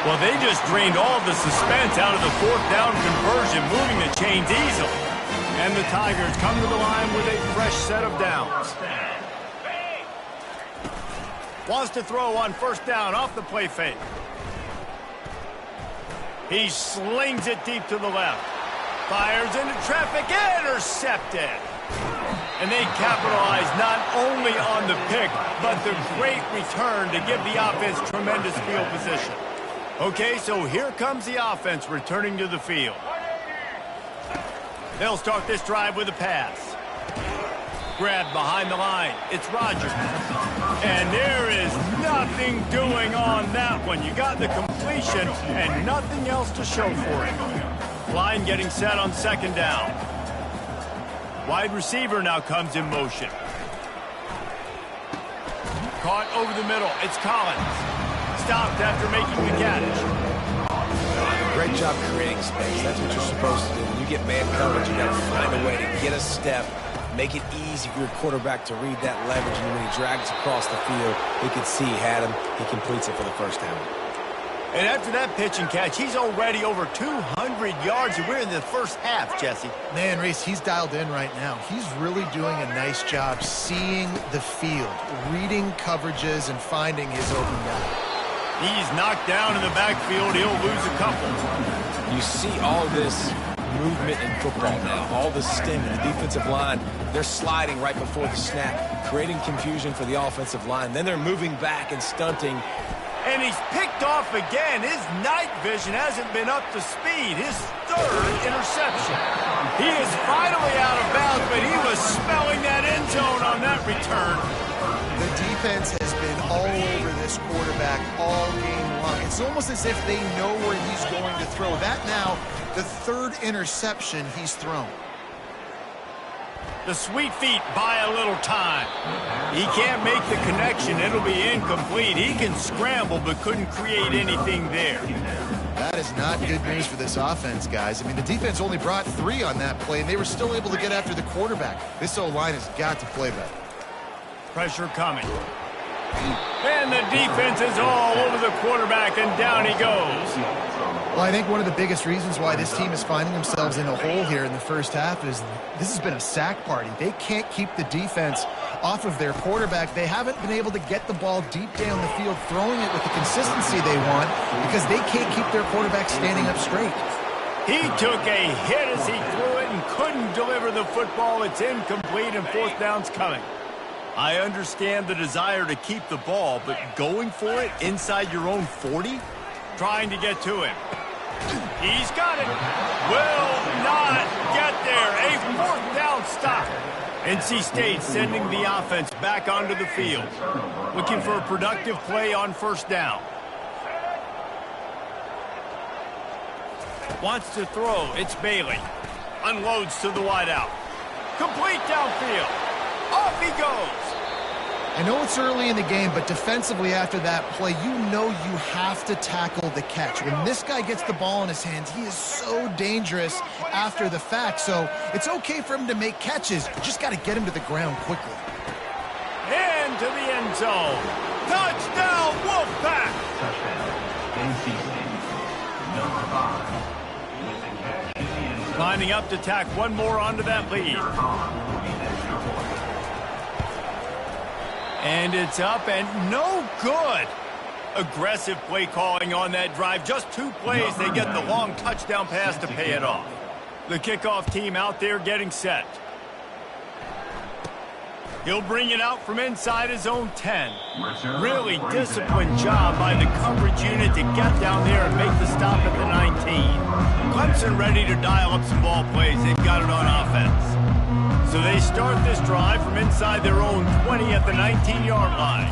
Well, they just drained all of the suspense out of the fourth down conversion, moving the chains easily. And the Tigers come to the line with a fresh set of downs. Wants to throw on first down off the play fake. He slings it deep to the left. Fires into traffic, intercepted. And they capitalize not only on the pick, but the great return to give the offense tremendous field position. Okay, so here comes the offense returning to the field. They'll start this drive with a pass. Grabbed behind the line. It's Rodgers. And there is nothing doing on that one. You got the completion and nothing else to show for it. Line getting set on second down. Wide receiver now comes in motion. Caught over the middle. It's Collins. Stopped after making the catch. Great job creating space. That's what you're supposed to do. When you get man coverage, you got to find a way to get a step, make it easy for your quarterback to read that leverage, and when he drags across the field, he can see he had him. He completes it for the first down. And after that pitch and catch, he's already over 200 yards, and we're in the first half, Jesse. Man, Reese, he's dialed in right now. He's really doing a nice job seeing the field, reading coverages, and finding his open guy. He's knocked down in the backfield. He'll lose a couple. You see all this movement in football now, all the stim in the defensive line. They're sliding right before the snap, creating confusion for the offensive line. Then they're moving back and stunting. And he's picked off again. His night vision hasn't been up to speed. His third interception. He is finally out of bounds, but he was smelling that end zone on that return. The defense has been all over this quarterback all game long. It's almost as if they know where he's going to throw. That now, the third interception he's thrown. The sweet feet buy a little time. He can't make the connection. It'll be incomplete. He can scramble, but couldn't create anything there. That is not good news for this offense, guys. I mean, the defense only brought 3 on that play, and they were still able to get after the quarterback. This O-line has got to play better. Pressure coming. And the defense is all over the quarterback, and down he goes. Well, I think one of the biggest reasons why this team is finding themselves in a hole here in the first half is this has been a sack party. They can't keep the defense off of their quarterback. They haven't been able to get the ball deep down the field, throwing it with the consistency they want because they can't keep their quarterback standing up straight. He took a hit as he threw it and couldn't deliver the football. It's incomplete, and fourth down's coming. I understand the desire to keep the ball, but going for it inside your own 40? Trying to get to him. He's got it. Will not get there. A fourth down stop. NC State sending the offense back onto the field. Looking for a productive play on first down. Wants to throw. It's Bailey. Unloads to the wideout. Complete downfield. Off he goes. I know it's early in the game, but defensively after that play, you know you have to tackle the catch. When this guy gets the ball in his hands, he is so dangerous after the fact. So it's okay for him to make catches. You just got to get him to the ground quickly. Into the end zone. Touchdown, Wolfpack! Lining up to tack one more onto that lead. And it's up and no good. Aggressive play calling on that drive. Just 2 plays, they get the long touchdown pass to pay it off. The kickoff team out there getting set. He'll bring it out from inside his own 10. Really disciplined job by the coverage unit to get down there and make the stop at the 19. Clemson ready to dial up some ball plays. They've got it on offense. So they start this drive from inside their own 20 at the 19-yard line.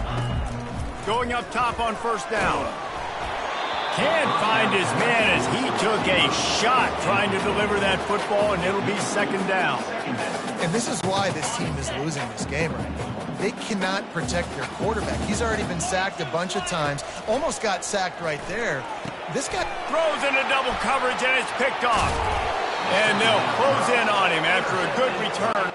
Going up top on first down. Can't find his man as he took a shot trying to deliver that football, and it'll be second down. And this is why this team is losing this game right now. they cannot protect their quarterback. He's already been sacked a bunch of times, almost got sacked right there. This guy throws into double coverage, and it's picked off. And they'll close in on him after a good return.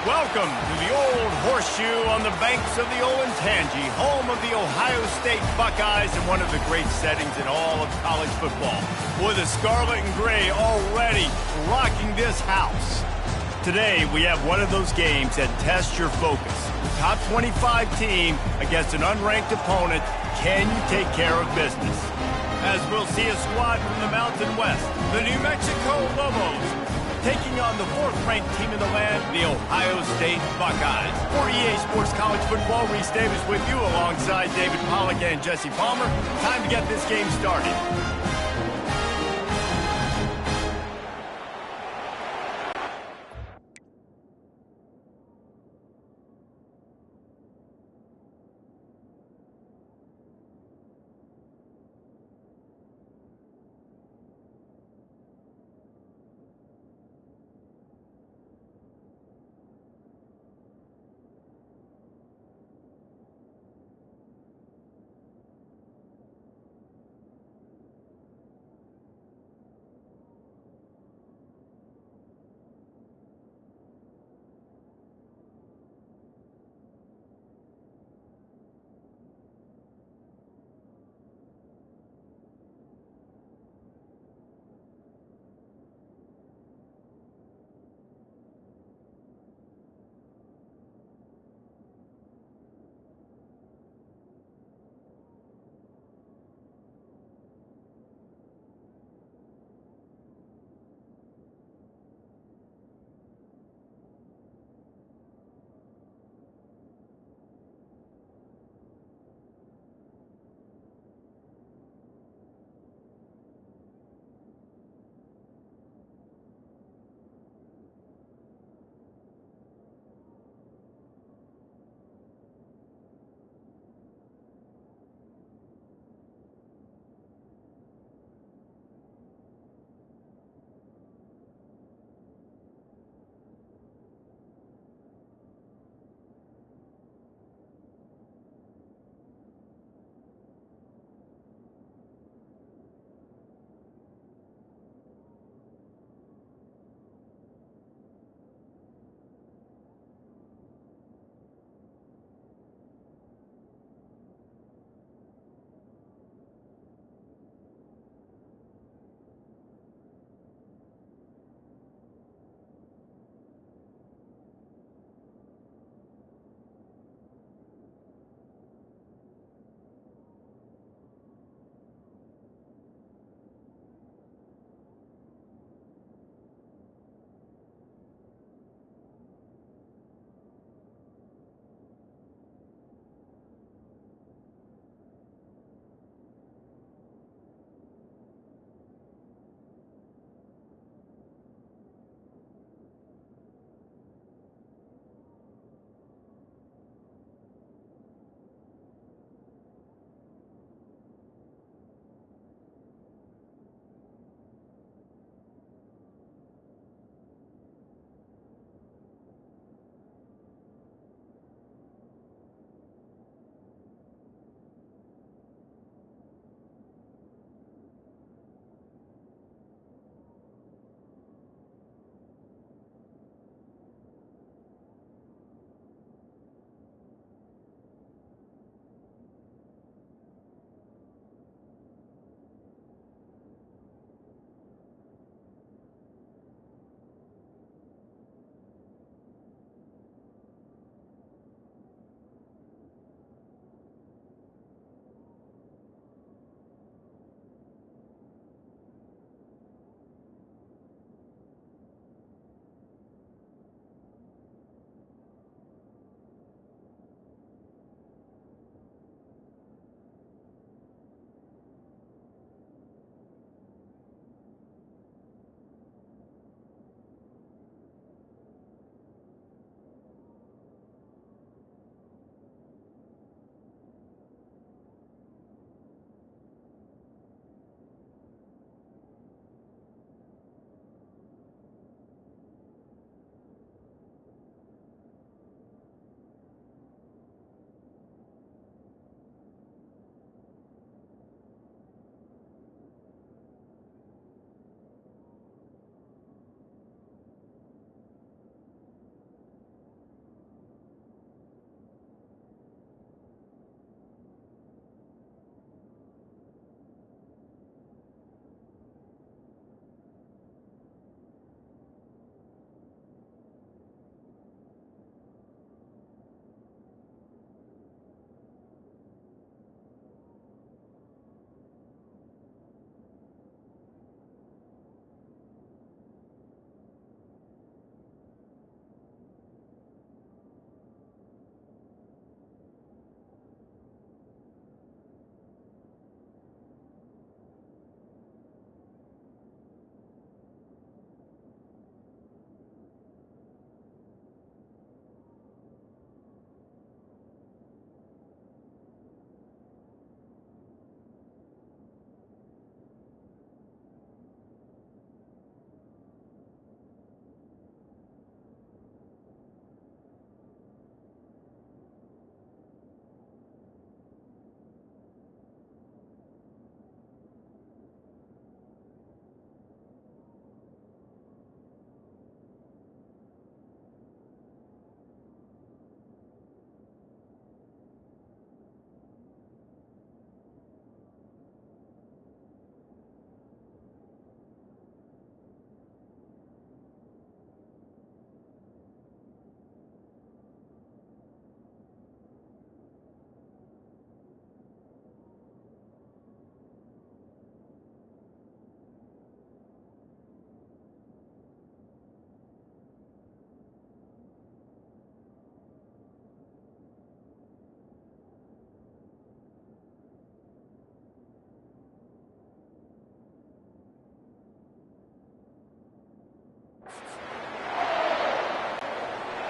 Welcome to the Old Horseshoe on the banks of the Olentangy, home of the Ohio State Buckeyes and one of the great settings in all of college football, with the scarlet and gray already rocking this house. Today, we have one of those games that tests your focus. The top 25 team against an unranked opponent. Can you take care of business? As we'll see a squad from the Mountain West, the New Mexico Lobos, taking on the fourth-ranked team in the land, the Ohio State Buckeyes. For EA Sports College Football, Reese Davis with you alongside David Pollack and Jesse Palmer. Time to get this game started.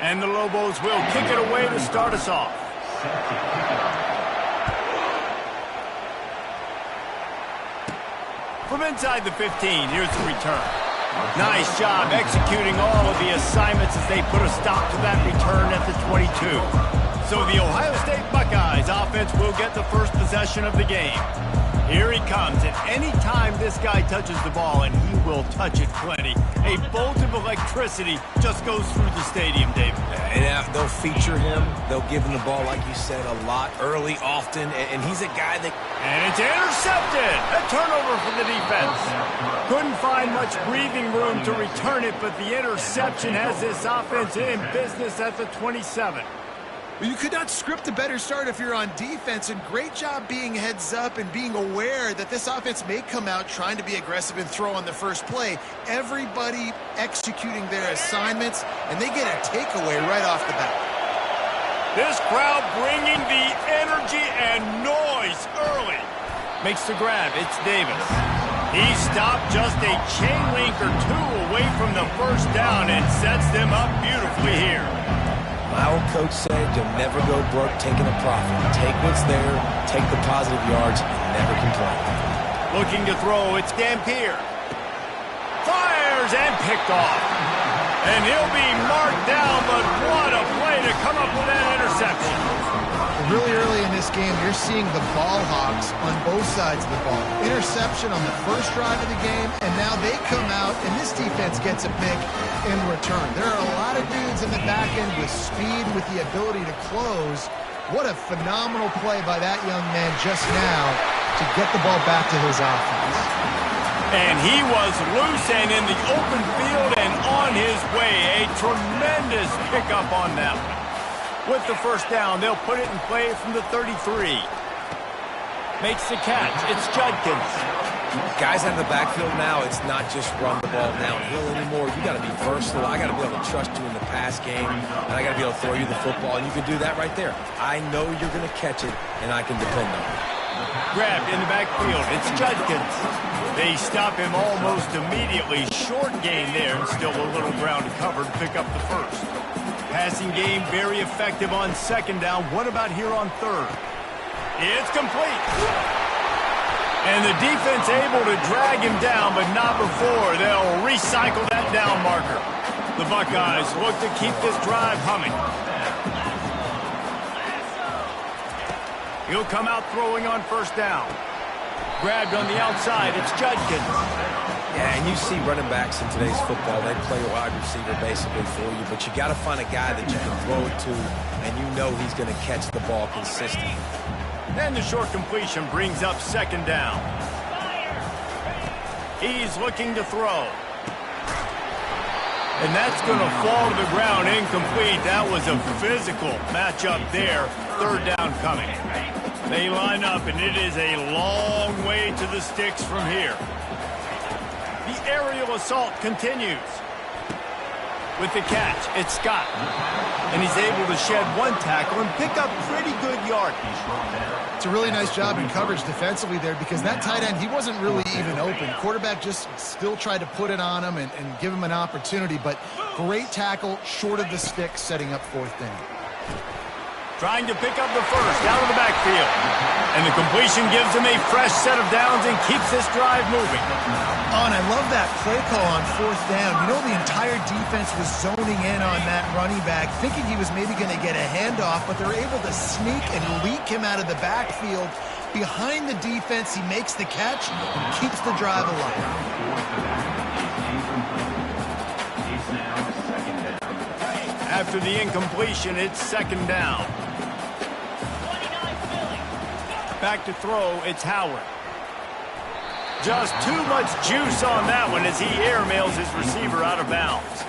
And the Lobos will kick it away to start us off. From inside the 15, here's the return. Nice job executing all of the assignments as they put a stop to that return at the 22. So the Ohio State Buckeyes offense will get the first possession of the game. Here he comes, and any time this guy touches the ball, and he will touch it plenty, a bolt of electricity just goes through the stadium, David. And they'll feature him. They'll give him the ball, like you said, a lot, early, often, and he's a guy that... And it's intercepted! A turnover for the defense. Couldn't find much breathing room to return it, but the interception has this offense in business at the 27. Well, you could not script a better start if you're on defense, and great job being heads up and being aware that this offense may come out trying to be aggressive and throw on the first play. Everybody executing their assignments, and they get a takeaway right off the bat. This crowd bringing the energy and noise early. Makes the grab. It's Davis. He stopped just a chain link or two away from the first down and sets them up beautifully here. My old coach said you'll never go broke taking a profit. Take what's there, take the positive yards, and never complain. Looking to throw, it's Dampier. Fires and picked off. And he'll be marked down, but what a play to come up with that interception. Really early in this game, you're seeing the ball hawks on both sides of the ball. Interception on the first drive of the game, and now they come out, and this defense gets a pick in return. There are a lot of dudes in the back end with speed, with the ability to close. What a phenomenal play by that young man just now to get the ball back to his offense. And he was loose and in the open field and on his way. A tremendous pickup on them. With the first down, they'll put it in play from the 33. Makes the catch. It's Judkins. Guys out of the backfield now, it's not just run the ball downhill anymore. You got to be versatile. I got to be able to trust you in the pass game, and I got to be able to throw you the football, and you can do that right there. I know you're going to catch it, and I can depend on it. Grabbed in the backfield. It's Judkins. They stop him almost immediately. Short gain there, and still a little ground to cover to pick up the first. Passing game very effective on second down. What about here on third? It's complete. And the defense able to drag him down, but not before. They'll recycle that down marker. The Buckeyes look to keep this drive humming. He'll come out throwing on first down. Grabbed on the outside. It's Judkins. Yeah, and you see running backs in today's football, they play a wide receiver basically for you, but you got to find a guy that you can throw it to, and you know he's going to catch the ball consistently. And the short completion brings up second down. He's looking to throw. And that's going to fall to the ground incomplete. That was a physical matchup there. Third down coming. They line up, and it is a long way to the sticks from here. The aerial assault continues. With the catch, it's Scott. And he's able to shed one tackle and pick up pretty good yardage. It's a really nice job in coverage defensively there because that tight end, he wasn't really even open. Quarterback just still tried to put it on him and give him an opportunity, but great tackle short of the stick setting up fourth down. Trying to pick up the first out of the backfield. And the completion gives him a fresh set of downs and keeps this drive moving. Oh, and I love that play call on fourth down. You know, the entire defense was zoning in on that running back, thinking he was maybe going to get a handoff, but they're able to sneak and leak him out of the backfield. Behind the defense, he makes the catch and keeps the drive alive. After the incompletion, it's second down. Back to throw, it's Howard. Just too much juice on that one as he airmails his receiver out of bounds.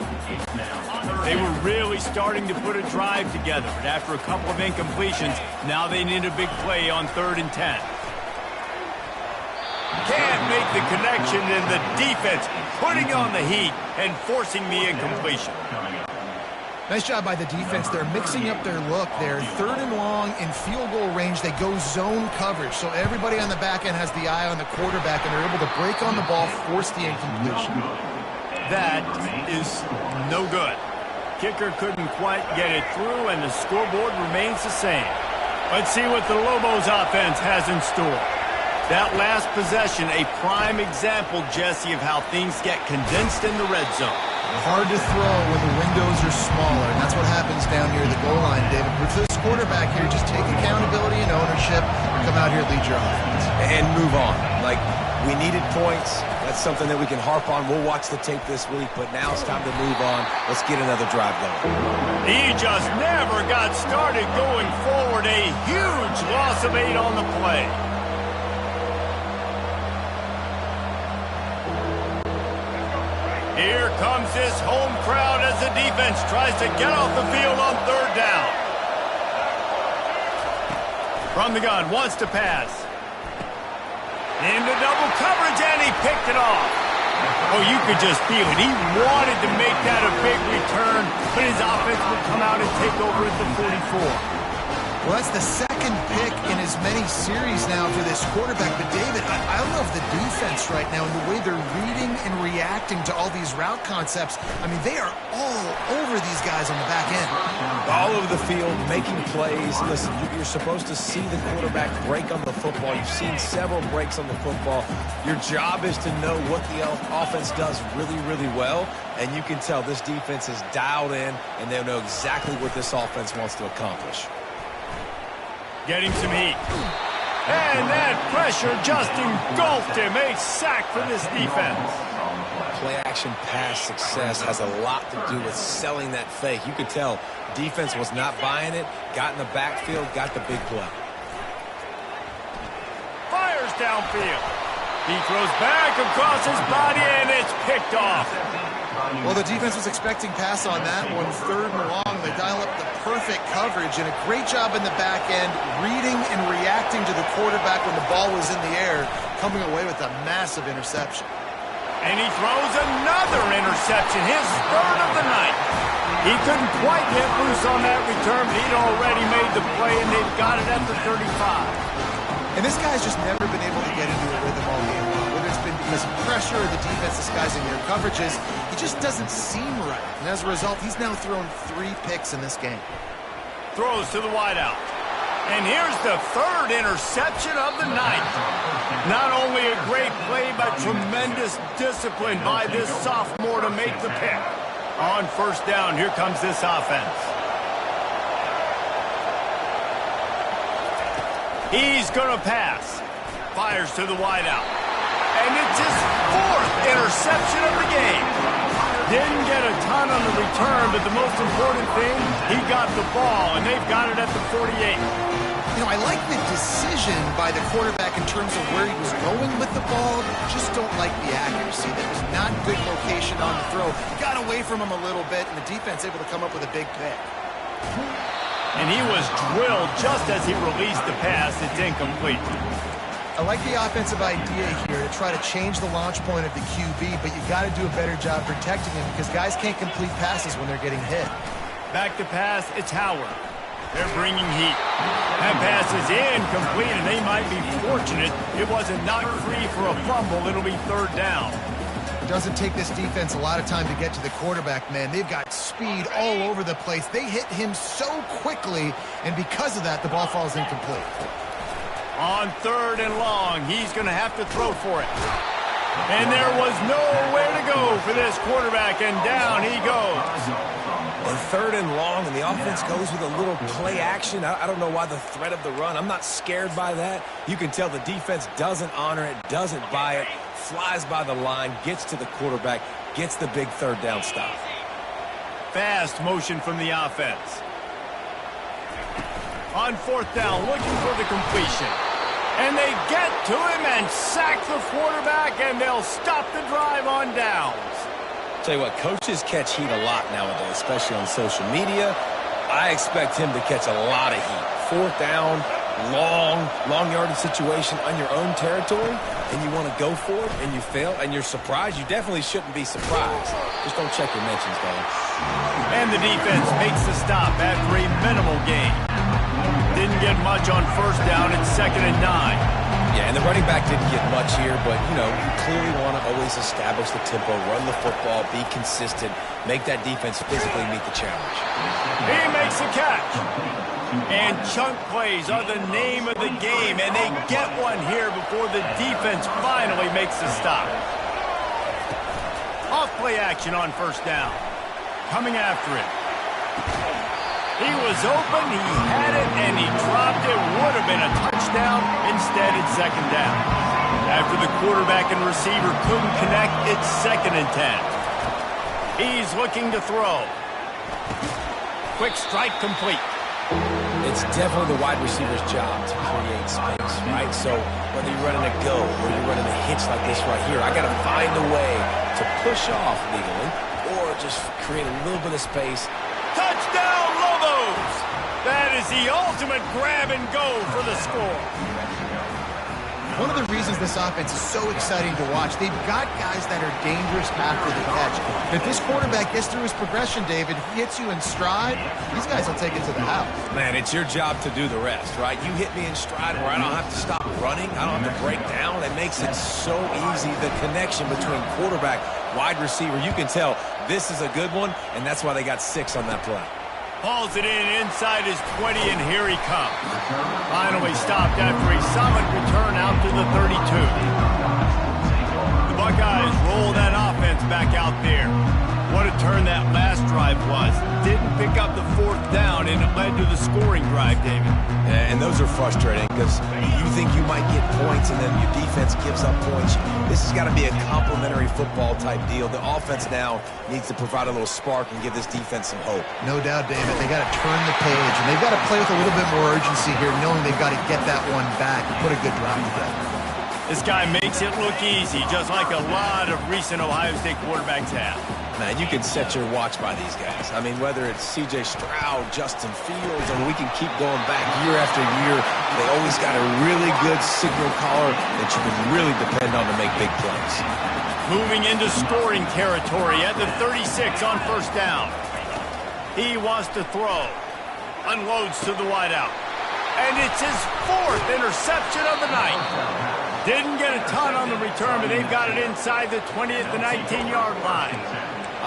They were really starting to put a drive together, but after a couple of incompletions, now they need a big play on 3rd and 10. Can't make the connection, and the defense putting on the heat and forcing the incompletion. Nice job by the defense. They're mixing up their look. They're 3rd and long in field goal range. They go zone coverage. So everybody on the back end has the eye on the quarterback, and they're able to break on the ball, force the incompletion. That is no good. kicker couldn't quite get it through, and the scoreboard remains the same. Let's see what the Lobos offense has in store. That last possession, a prime example, Jesse, of how things get condensed in the red zone. Hard to throw when the windows are smaller, and that's what happens down near the goal line, David. But for this quarterback here, just take accountability and ownership and come out here and lead your offense. And move on. Like, we needed points. That's something that we can harp on. We'll watch the tape this week, but now it's time to move on. Let's get another drive going. He just never got started going forward. A huge loss of 8 on the play. Here comes this home crowd as the defense tries to get off the field on 3rd down. From the gun, wants to pass. Into double coverage, and he picked it off. Oh, you could just feel it. He wanted to make that a big return, but his offense would come out and take over at the 44. Well, that's the second pick in as many series now for this quarterback. But, David, I love the defense right now and the way they're reading and reacting to all these route concepts. I mean, they are all over these guys on the back end. All over the field, making plays. Listen, you're supposed to see the quarterback break on the football. You've seen several breaks on the football. Your job is to know what the offense does really, really well. And you can tell this defense is dialed in, and they know exactly what this offense wants to accomplish. Getting some heat. And that pressure just engulfed him. A sack for this defense. Play-action pass success has a lot to do with selling that fake. You could tell defense was not buying it, got in the backfield, got the big play. Fires downfield. He throws back across his body, and it's picked off. Well, the defense was expecting pass on that one. 3rd and long. They dial up the perfect coverage and a great job in the back end, reading and reacting to the quarterback when the ball was in the air, coming away with a massive interception. And he throws another interception, his 3rd of the night. He couldn't quite get loose on that return, but he'd already made the play, and they've got it at the 35. And this guy's just never been able to get into a rhythm all game long. Whether it's been because of pressure or the defense disguising their coverages, he just doesn't seem right. And as a result, he's now thrown 3 picks in this game. Throws to the wideout. And here's the 3rd interception of the night. Not only a great play, but tremendous discipline by this sophomore to make the pick. On 1st down, here comes this offense. He's going to pass. Fires to the wideout. And it's his 4th interception of the game. Didn't get a ton on the return, but the most important thing, he got the ball, and they've got it at the 48. You know, I like the decision by the quarterback in terms of where he was going with the ball. Just don't like the accuracy. That was not good location on the throw. Got away from him a little bit, and the defense able to come up with a big pick. And he was drilled just as he released the pass. It's incomplete. I like the offensive idea here to try to change the launch point of the QB, but you got to do a better job protecting him because guys can't complete passes when they're getting hit. Back to pass, it's Howard. They're bringing heat. That pass is incomplete, and they might be fortunate it wasn't knocked free for a fumble. It'll be 3rd down. It doesn't take this defense a lot of time to get to the quarterback, man. They've got speed all over the place. They hit him so quickly, and because of that, the ball falls incomplete. On 3rd and long, he's going to have to throw for it. And there was nowhere to go for this quarterback, and down he goes. And 3rd and long, and the offense goes with a little play action. I don't know why the threat of the run. I'm not scared by that. You can tell the defense doesn't honor it, doesn't buy it, flies by the line, gets to the quarterback, gets the big 3rd down stop. Fast motion from the offense. On 4th down, looking for the completion. And they get to him and sack the quarterback, and they'll stop the drive on downs. Tell you what, coaches catch heat a lot nowadays, especially on social media. I expect him to catch a lot of heat. 4th down, long yardage situation on your own territory, and you want to go for it, and you fail, and you're surprised. You definitely shouldn't be surprised. Just don't check your mentions, man. And the defense makes the stop after a minimal gain. Didn't get much on 1st down. It's 2nd and 9. Yeah, and the running back didn't get much here, but, you know, you clearly want to always establish the tempo, run the football, be consistent, make that defense physically meet the challenge. He makes the catch. And chunk plays are the name of the game, and they get one here before the defense finally makes the stop. Off play action on first down. Coming after it. He was open, he had it, and he dropped it. Would have been a touchdown. Instead, it's second down. After the quarterback and receiver couldn't connect, it's 2nd and 10. He's looking to throw. Quick strike complete. It's definitely the wide receiver's job to create space, right? So whether you're running a go or you're running a hitch like this right here, I got to find a way to push off legally or just create a little bit of space. Touchdown, Lobos! That is the ultimate grab and go for the score. One of the reasons this offense is so exciting to watch, they've got guys that are dangerous after the catch. If this quarterback gets through his progression, David, if he hits you in stride, these guys will take it to the house. Man, it's your job to do the rest, right? You hit me in stride where I don't have to stop running. I don't have to break down. It makes it so easy. The connection between quarterback, wide receiver, you can tell this is a good one, and that's why they got 6 on that play. Hauls it in inside his 20, and here he comes. Finally stopped after a solid return out to the 32. The Buckeyes roll that offense back out there. What a turn that last drive was. Didn't pick up the 4th down, and it led to the scoring drive, David. Yeah, and those are frustrating because you think you might get points and then your defense gives up points. This has got to be a complementary football type deal. The offense now needs to provide a little spark and give this defense some hope. No doubt, David. They got to turn the page, and they've got to play with a little bit more urgency here, knowing they've got to get that one back and put a good drive together. This guy makes it look easy, just like a lot of recent Ohio State quarterbacks have. Man, you can set your watch by these guys. I mean, whether it's C.J. Stroud, Justin Fields, and we can keep going back year after year, they always got a really good signal caller that you can really depend on to make big plays. Moving into scoring territory at the 36 on first down. He wants to throw. Unloads to the wideout. And it's his 4th interception of the night. Didn't get a ton on the return, but they've got it inside the 20 at the 19-yard line.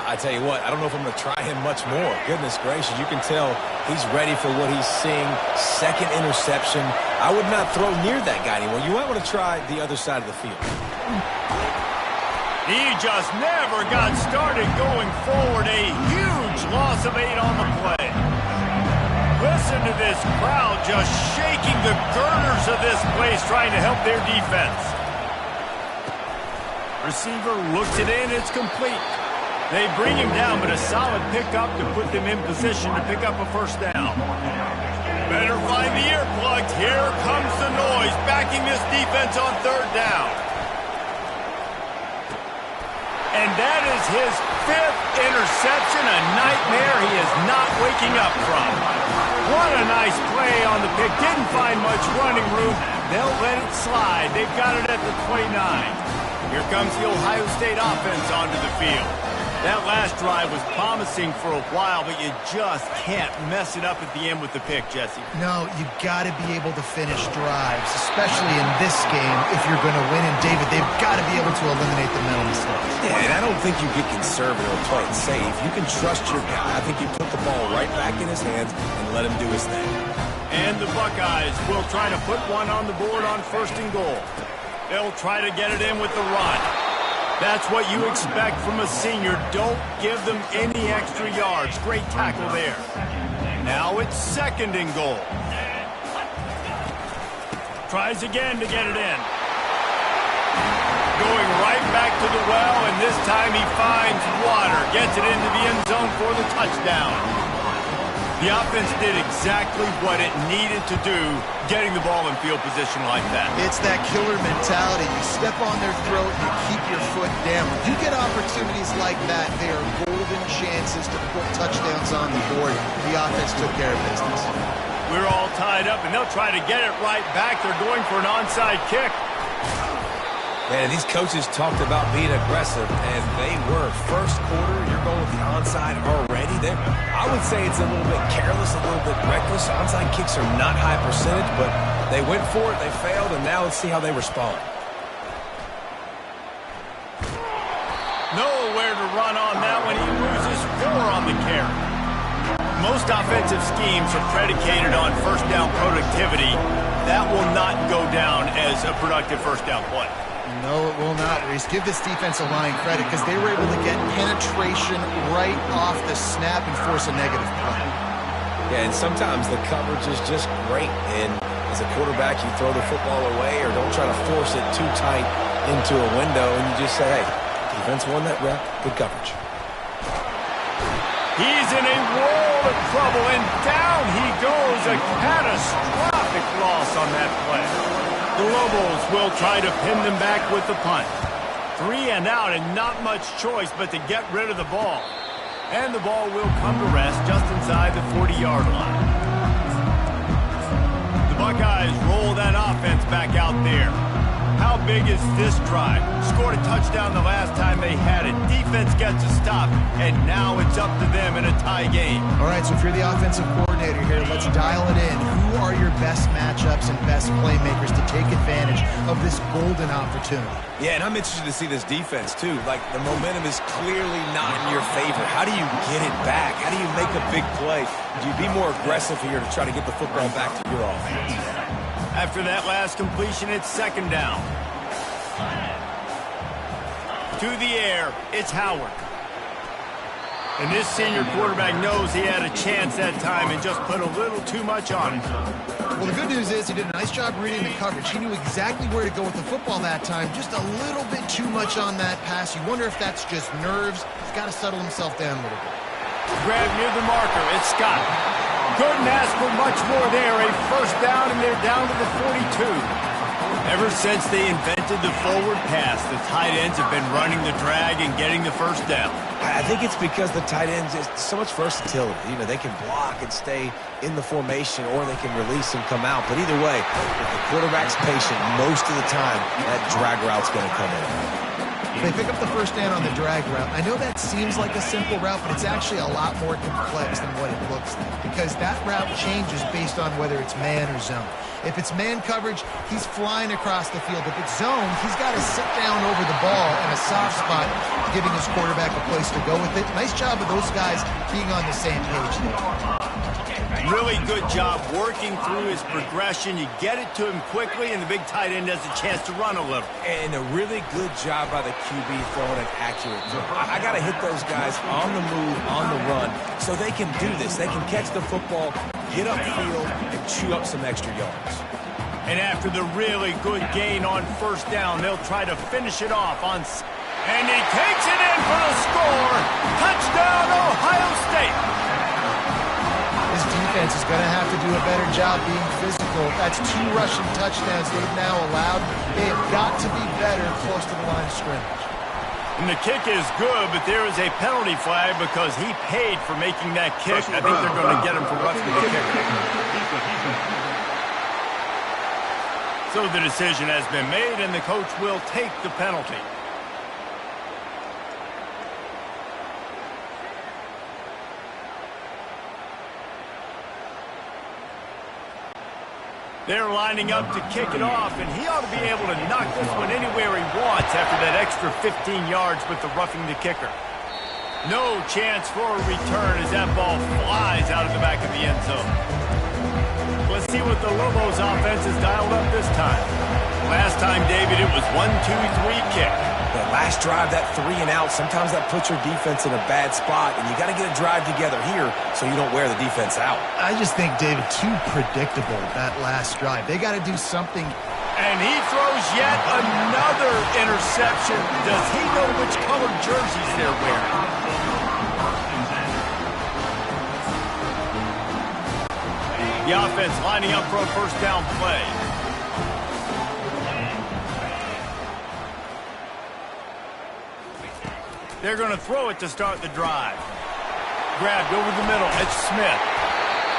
I tell you what, I don't know if I'm going to try him much more. Goodness gracious, you can tell he's ready for what he's seeing. 2nd interception. I would not throw near that guy anymore. You might want to try the other side of the field. He just never got started going forward. A huge loss of 8 on the play. Listen to this crowd just shaking the girders of this place, trying to help their defense. Receiver looks it in, it's complete. They bring him down, but a solid pickup to put them in position to pick up a first down. Better find the earplugs. Here comes the noise, backing this defense on 3rd down. And that is his 5th interception, a nightmare he is not waking up from. What a nice play on the pick. Didn't find much running room. They'll let it slide. They've got it at the 29. Here comes the Ohio State offense onto the field. That last drive was promising for a while, but you just can't mess it up at the end with the pick, Jesse. No, you got to be able to finish drives, especially in this game if you're going to win. And, David, they've got to be able to eliminate the mental mistakes. Yeah, and I don't think you get conservative or play it safe. You can trust your guy. I think you put the ball right back in his hands and let him do his thing. And the Buckeyes will try to put one on the board on 1st and goal. They'll try to get it in with the run. That's what you expect from a senior. Don't give them any extra yards. Great tackle there. Now it's 2nd and goal. Tries again to get it in. Going right back to the well, and this time he finds water. Gets it into the end zone for the touchdown. The offense did exactly what it needed to do, getting the ball in field position like that. It's that killer mentality. You step on their throat, you keep your foot down. You get opportunities like that, they are golden chances to put touchdowns on the board. The offense took care of business. We're all tied up, and they'll try to get it right back. They're going for an onside kick. And these coaches talked about being aggressive, and they were. First quarter, you're going with the onside already. I would say it's a little bit careless, a little bit reckless. Onside kicks are not high percentage, but they went for it, they failed, and now let's see how they respond. Nowhere to run on that one. He loses 4 on the carry. Most offensive schemes are predicated on first down productivity. That will not go down as a productive first down play. No, it will not, Reese. Give this defensive line credit because they were able to get penetration right off the snap and force a negative play. Yeah, and sometimes the coverage is just great. And as a quarterback, you throw the football away or don't try to force it too tight into a window, and you just say, hey, defense won that rep, good coverage. He's in a world of trouble, and down he goes. A catastrophic loss on that play. The Lobos will try to pin them back with the punt. 3 and out, and not much choice but to get rid of the ball. And the ball will come to rest just inside the 40-yard line. The Buckeyes roll that offense back out there. How big is this drive? Scored a touchdown the last time they had it. Defense gets a stop, and now it's up to them in a tie game. All right, so if you're the offensive coordinator here, let's dial it in. Who are your best matchups and best playmakers to take advantage of this golden opportunity? Yeah, and I'm interested to see this defense, too. Like, the momentum is clearly not in your favor. How do you get it back? How do you make a big play? Do you be more aggressive here to try to get the football back to your offense? After that last completion, it's second down. To the air, it's Howard. And this senior quarterback knows he had a chance that time and just put a little too much on it. Well, the good news is he did a nice job reading the coverage. He knew exactly where to go with the football that time. Just a little bit too much on that pass. You wonder if that's just nerves. He's got to settle himself down a little bit. Grab near the marker. It's Scott. Couldn't ask for much more there. A first down, and they're down to the 42. Ever since they invented the forward pass, the tight ends have been running the drag and getting the first down. I think it's because the tight ends is so much versatility. You know, they can block and stay in the formation, or they can release and come out. But either way, if the quarterback's patient, most of the time, that drag route's going to come in. They pick up the first down on the drag route. I know that seems like a simple route, but it's actually a lot more complex than what it looks like because that route changes based on whether it's man or zone. If it's man coverage, he's flying across the field. If it's zone, he's got to sit down over the ball in a soft spot, giving his quarterback a place to go with it. Nice job of those guys being on the same page there. Really good job working through his progression. You get it to him quickly, and the big tight end has a chance to run a little. And a really good job by the QB throwing an accurate throw. I got to hit those guys on the move, on the run, so they can do this. They can catch the football, get upfield, and chew up some extra yards. And after the really good gain on first down, they'll try to finish it off on... And he takes it in for the score. Touchdown, Ohio State. This defense is going to have to do a better job being physical. That's 2 rushing touchdowns they've now allowed. They have got to be better close to the line of scrimmage. And the kick is good, but there is a penalty flag because he paid for making that kick. I think they're going to get him for roughing the kicker. So the decision has been made, and the coach will take the penalty. They're lining up to kick it off, and he ought to be able to knock this one anywhere he wants after that extra 15 yards with the roughing the kicker. No chance for a return as that ball flies out of the back of the end zone. Let's see what the Lobos offense has dialed up this time. Last time, David, it was 1-2-3 kick. The last drive, that 3 and out, sometimes that puts your defense in a bad spot, and you got to get a drive together here so you don't wear the defense out. I just think, David, too predictable, that last drive. They got to do something. And he throws yet another interception. Does he know which colored jerseys they're wearing? The offense lining up for a first down play. They're going to throw it to start the drive. Grabbed over the middle. It's Smith.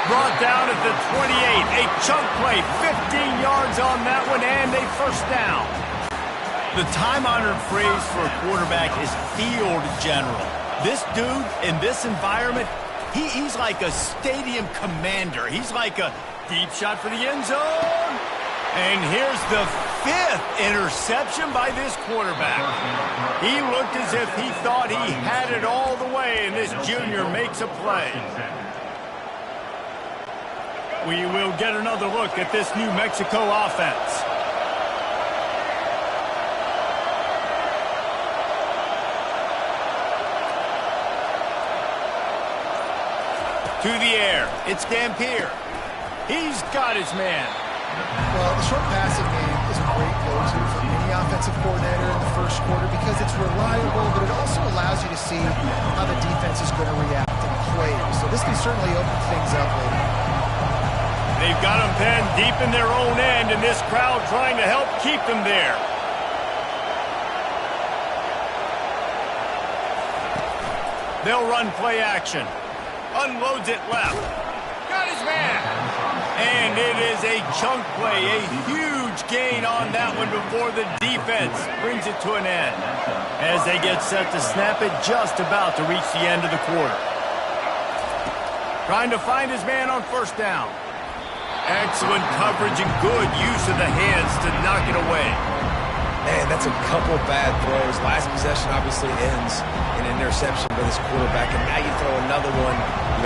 Brought down at the 28. A chunk play. 15 yards on that one and a first down. The time-honored phrase for a quarterback is field general. This dude, in this environment, he's like a stadium commander. He's like a deep shot for the end zone. And here's the 5th interception by this quarterback. He looked as if he thought he had it all the way, and this junior makes a play. We will get another look at this New Mexico offense. To the air, it's Dampier. He's got his man. Well, the short passing game is a great go-to for any offensive coordinator in the first quarter because it's reliable, but it also allows you to see how the defense is going to react and play. So this can certainly open things up later. They've got them pinned deep in their own end, and this crowd trying to help keep them there. They'll run play action. Unloads it left. Got his man. And it is a chunk play, a huge gain on that one before the defense brings it to an end. As they get set to snap it, just about to reach the end of the quarter. Trying to find his man on first down. Excellent coverage and good use of the hands to knock it away. Man, that's a couple bad throws. Last possession obviously ends in an interception by this quarterback, and now you throw another one,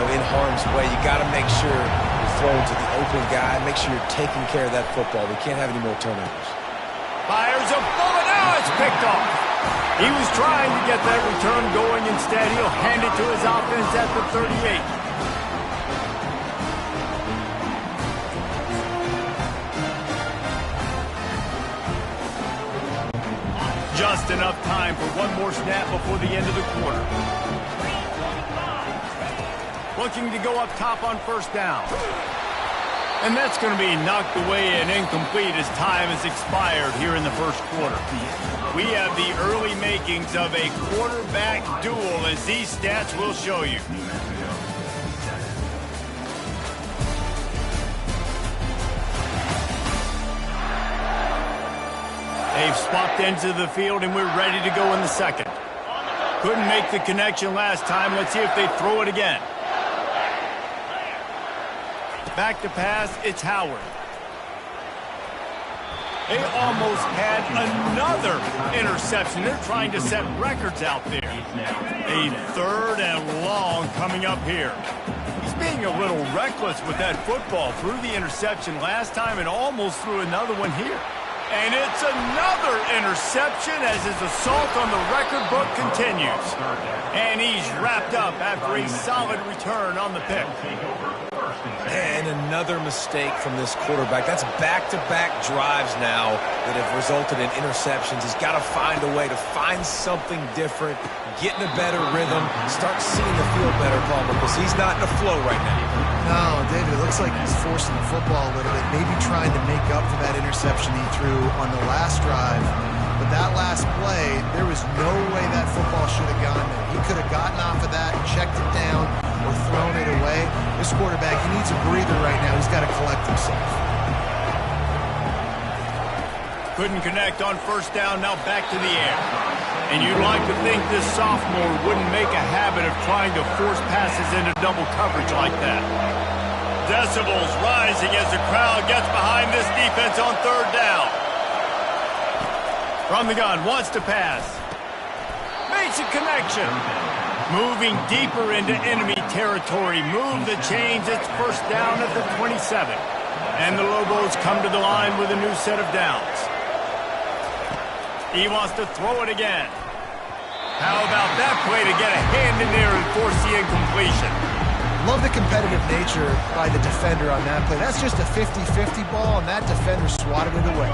in harm's way. You got to make sure you're throwing to the open guy. Make sure you're taking care of that football. We can't have any more turnovers. Fires a bullet. Now it's picked off. He was trying to get that return going. Instead, he'll hand it to his offense at the 38. Just enough time for one more snap before the end of the quarter. Looking to go up top on first down. And that's going to be knocked away and incomplete as time has expired here in the first quarter. We have the early makings of a quarterback duel, as these stats will show you. They've swapped ends of the field, and we're ready to go in the second. Couldn't make the connection last time. Let's see if they throw it again. Back to pass, it's Howard. They almost had another interception. They're trying to set records out there. A 3rd and long coming up here. He's being a little reckless with that football. Threw the interception last time and almost threw another one here. And it's another interception as his assault on the record book continues. And he's wrapped up after a solid return on the pick. And another mistake from this quarterback. That's back-to-back drives now that have resulted in interceptions. He's got to find a way to find something different, get in a better rhythm, start seeing the field better, Paul, because he's not in a flow right now. No, David, it looks like he's forcing the football a little bit, maybe trying to make up for that interception he threw on the last drive. But that last play, there was no way that football should have gone there. He could have gotten off of that, checked it down, or thrown it away. This quarterback, he needs a breather right now. He's got to collect himself. Couldn't connect on first down, now back to the air. And you'd like to think this sophomore wouldn't make a habit of trying to force passes into double coverage like that. Decibels rising as the crowd gets behind this defense on third down. From the gun, wants to pass. Makes a connection. Moving deeper into enemy territory. Move the chains. It's first down at the 27. And the Lobos come to the line with a new set of downs. He wants to throw it again. How about that play to get a hand in there and force the incompletion? Love the competitive nature by the defender on that play. That's just a 50-50 ball, and that defender swatted it away.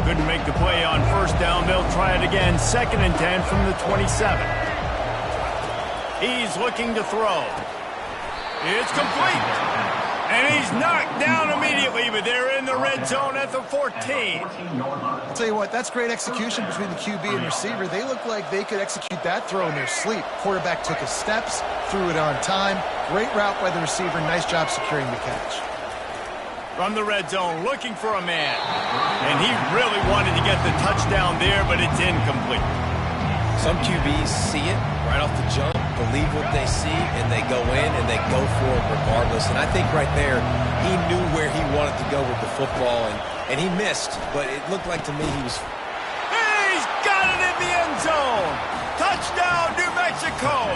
Couldn't make the play on first down. They'll try it again. 2nd and 10 from the 27. He's looking to throw. It's complete. And he's knocked down immediately, but they're in the red zone at the 14. I'll tell you what, that's great execution between the QB and receiver. They look like they could execute that throw in their sleep. Quarterback took his steps, threw it on time. Great route by the receiver. Nice job securing the catch. From the red zone, looking for a man. And he really wanted to get the touchdown there, but it's incomplete. Some QBs see it right off the jump, believe what they see, and they go in and they go for it regardless. And I think right there, he knew where he wanted to go with the football, and he missed, but it looked like to me he was... He's got it in the end zone! Touchdown, New Mexico!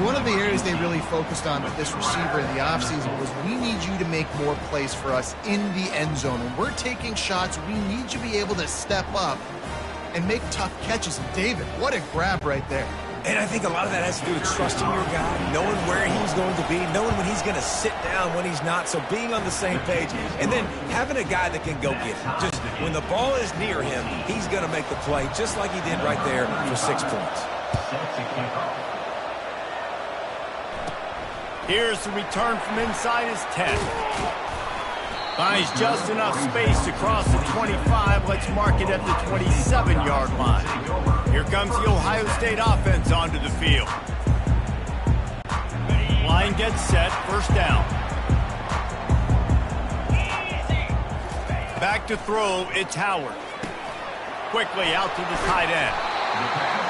One of the areas they really focused on with this receiver in the offseason was we need you to make more plays for us in the end zone. When we're taking shots, we need you to be able to step up and make tough catches. And David, what a grab right there. And I think a lot of that has to do with trusting your guy, knowing where he's going to be, knowing when he's going to sit down, when he's not, so being on the same page, and then having a guy that can go get it. Just when the ball is near him, he's going to make the play, just like he did right there for 6 points. Here's the return from inside his 10. Finds just enough space to cross the 25. Let's mark it at the 27-yard line. Here comes the Ohio State offense onto the field. Line gets set, first down. Back to throw, it's Howard. Quickly out to the tight end.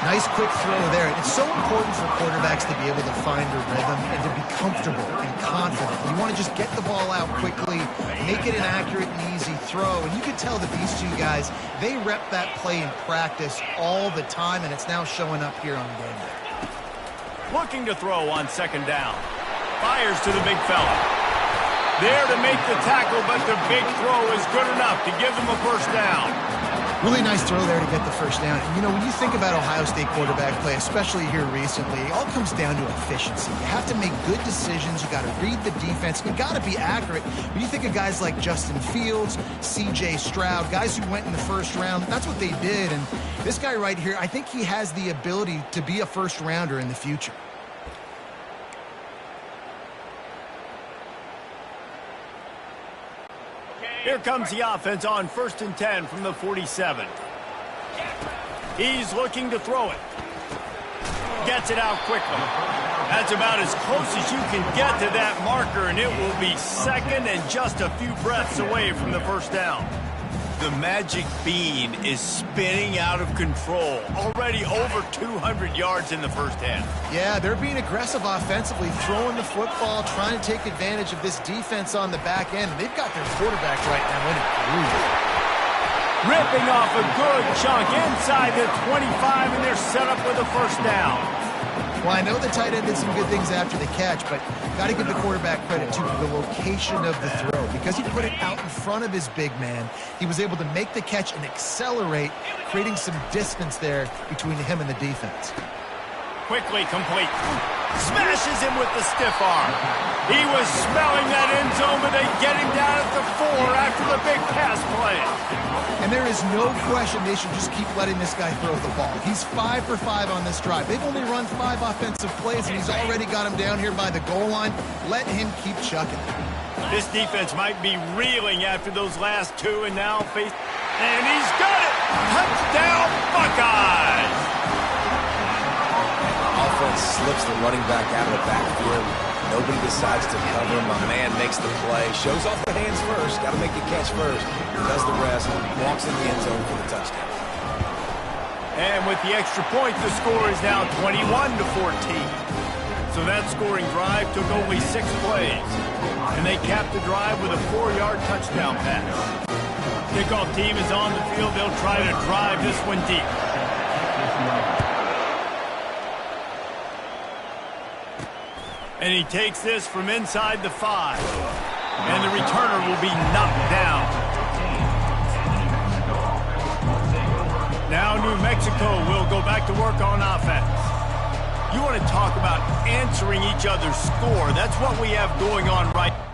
Nice quick throw there. It's so important for quarterbacks to be able to find a rhythm and to be comfortable and confident. You want to just get the ball out quickly, make it an accurate and easy throw. And you can tell that these two guys, they rep that play in practice all the time, and it's now showing up here on game day. Looking to throw on second down. Fires to the big fella. There to make the tackle, but the big throw is good enough to give them a first down. Really nice throw there to get the first down. And, you know, when you think about Ohio State quarterback play, especially here recently, it all comes down to efficiency. You have to make good decisions. You got to read the defense. You got to be accurate. When you think of guys like Justin Fields, C.J. Stroud, guys who went in the first round, that's what they did. And this guy right here, I think he has the ability to be a first rounder in the future. Here comes the offense on 1st and 10 from the 47. He's looking to throw it. Gets it out quickly. That's about as close as you can get to that marker, and it will be second and just a few breaths away from the first down. The magic bean is spinning out of control. Already over 200 yards in the first half. Yeah, they're being aggressive offensively, throwing the football, trying to take advantage of this defense on the back end. They've got their quarterback right now in a groove. Ripping off a good chunk inside the 25, and they're set up with a first down. Well, I know the tight end did some good things after the catch, but got to give the quarterback credit to the location of the throw. Because he put it out in front of his big man, he was able to make the catch and accelerate, creating some distance there between him and the defense. Quickly complete. Smashes him with the stiff arm. He was smelling that end zone, but they get him down at the 4 after the big pass play. And there is no question they should just keep letting this guy throw the ball. He's 5 for 5 on this drive. They've only run 5 offensive plays, and he's already got him down here by the goal line. Let him keep chucking. This defense might be reeling after those last 2, and now face... And he's got it! Touchdown, Buckeyes! Offense slips the running back out of the backfield. Nobody decides to cover him. My man makes the play. Shows off the hands first. Got to make the catch first. Does the rest. Walks in the end zone for the touchdown. And with the extra point, the score is now 21-14. So that scoring drive took only 6 plays. And they capped the drive with a 4-yard touchdown pass. Kickoff team is on the field. They'll try to drive this one deep. And he takes this from inside the 5. And the returner will be knocked down. Now New Mexico will go back to work on offense. You want to talk about answering each other's score. That's what we have going on right now.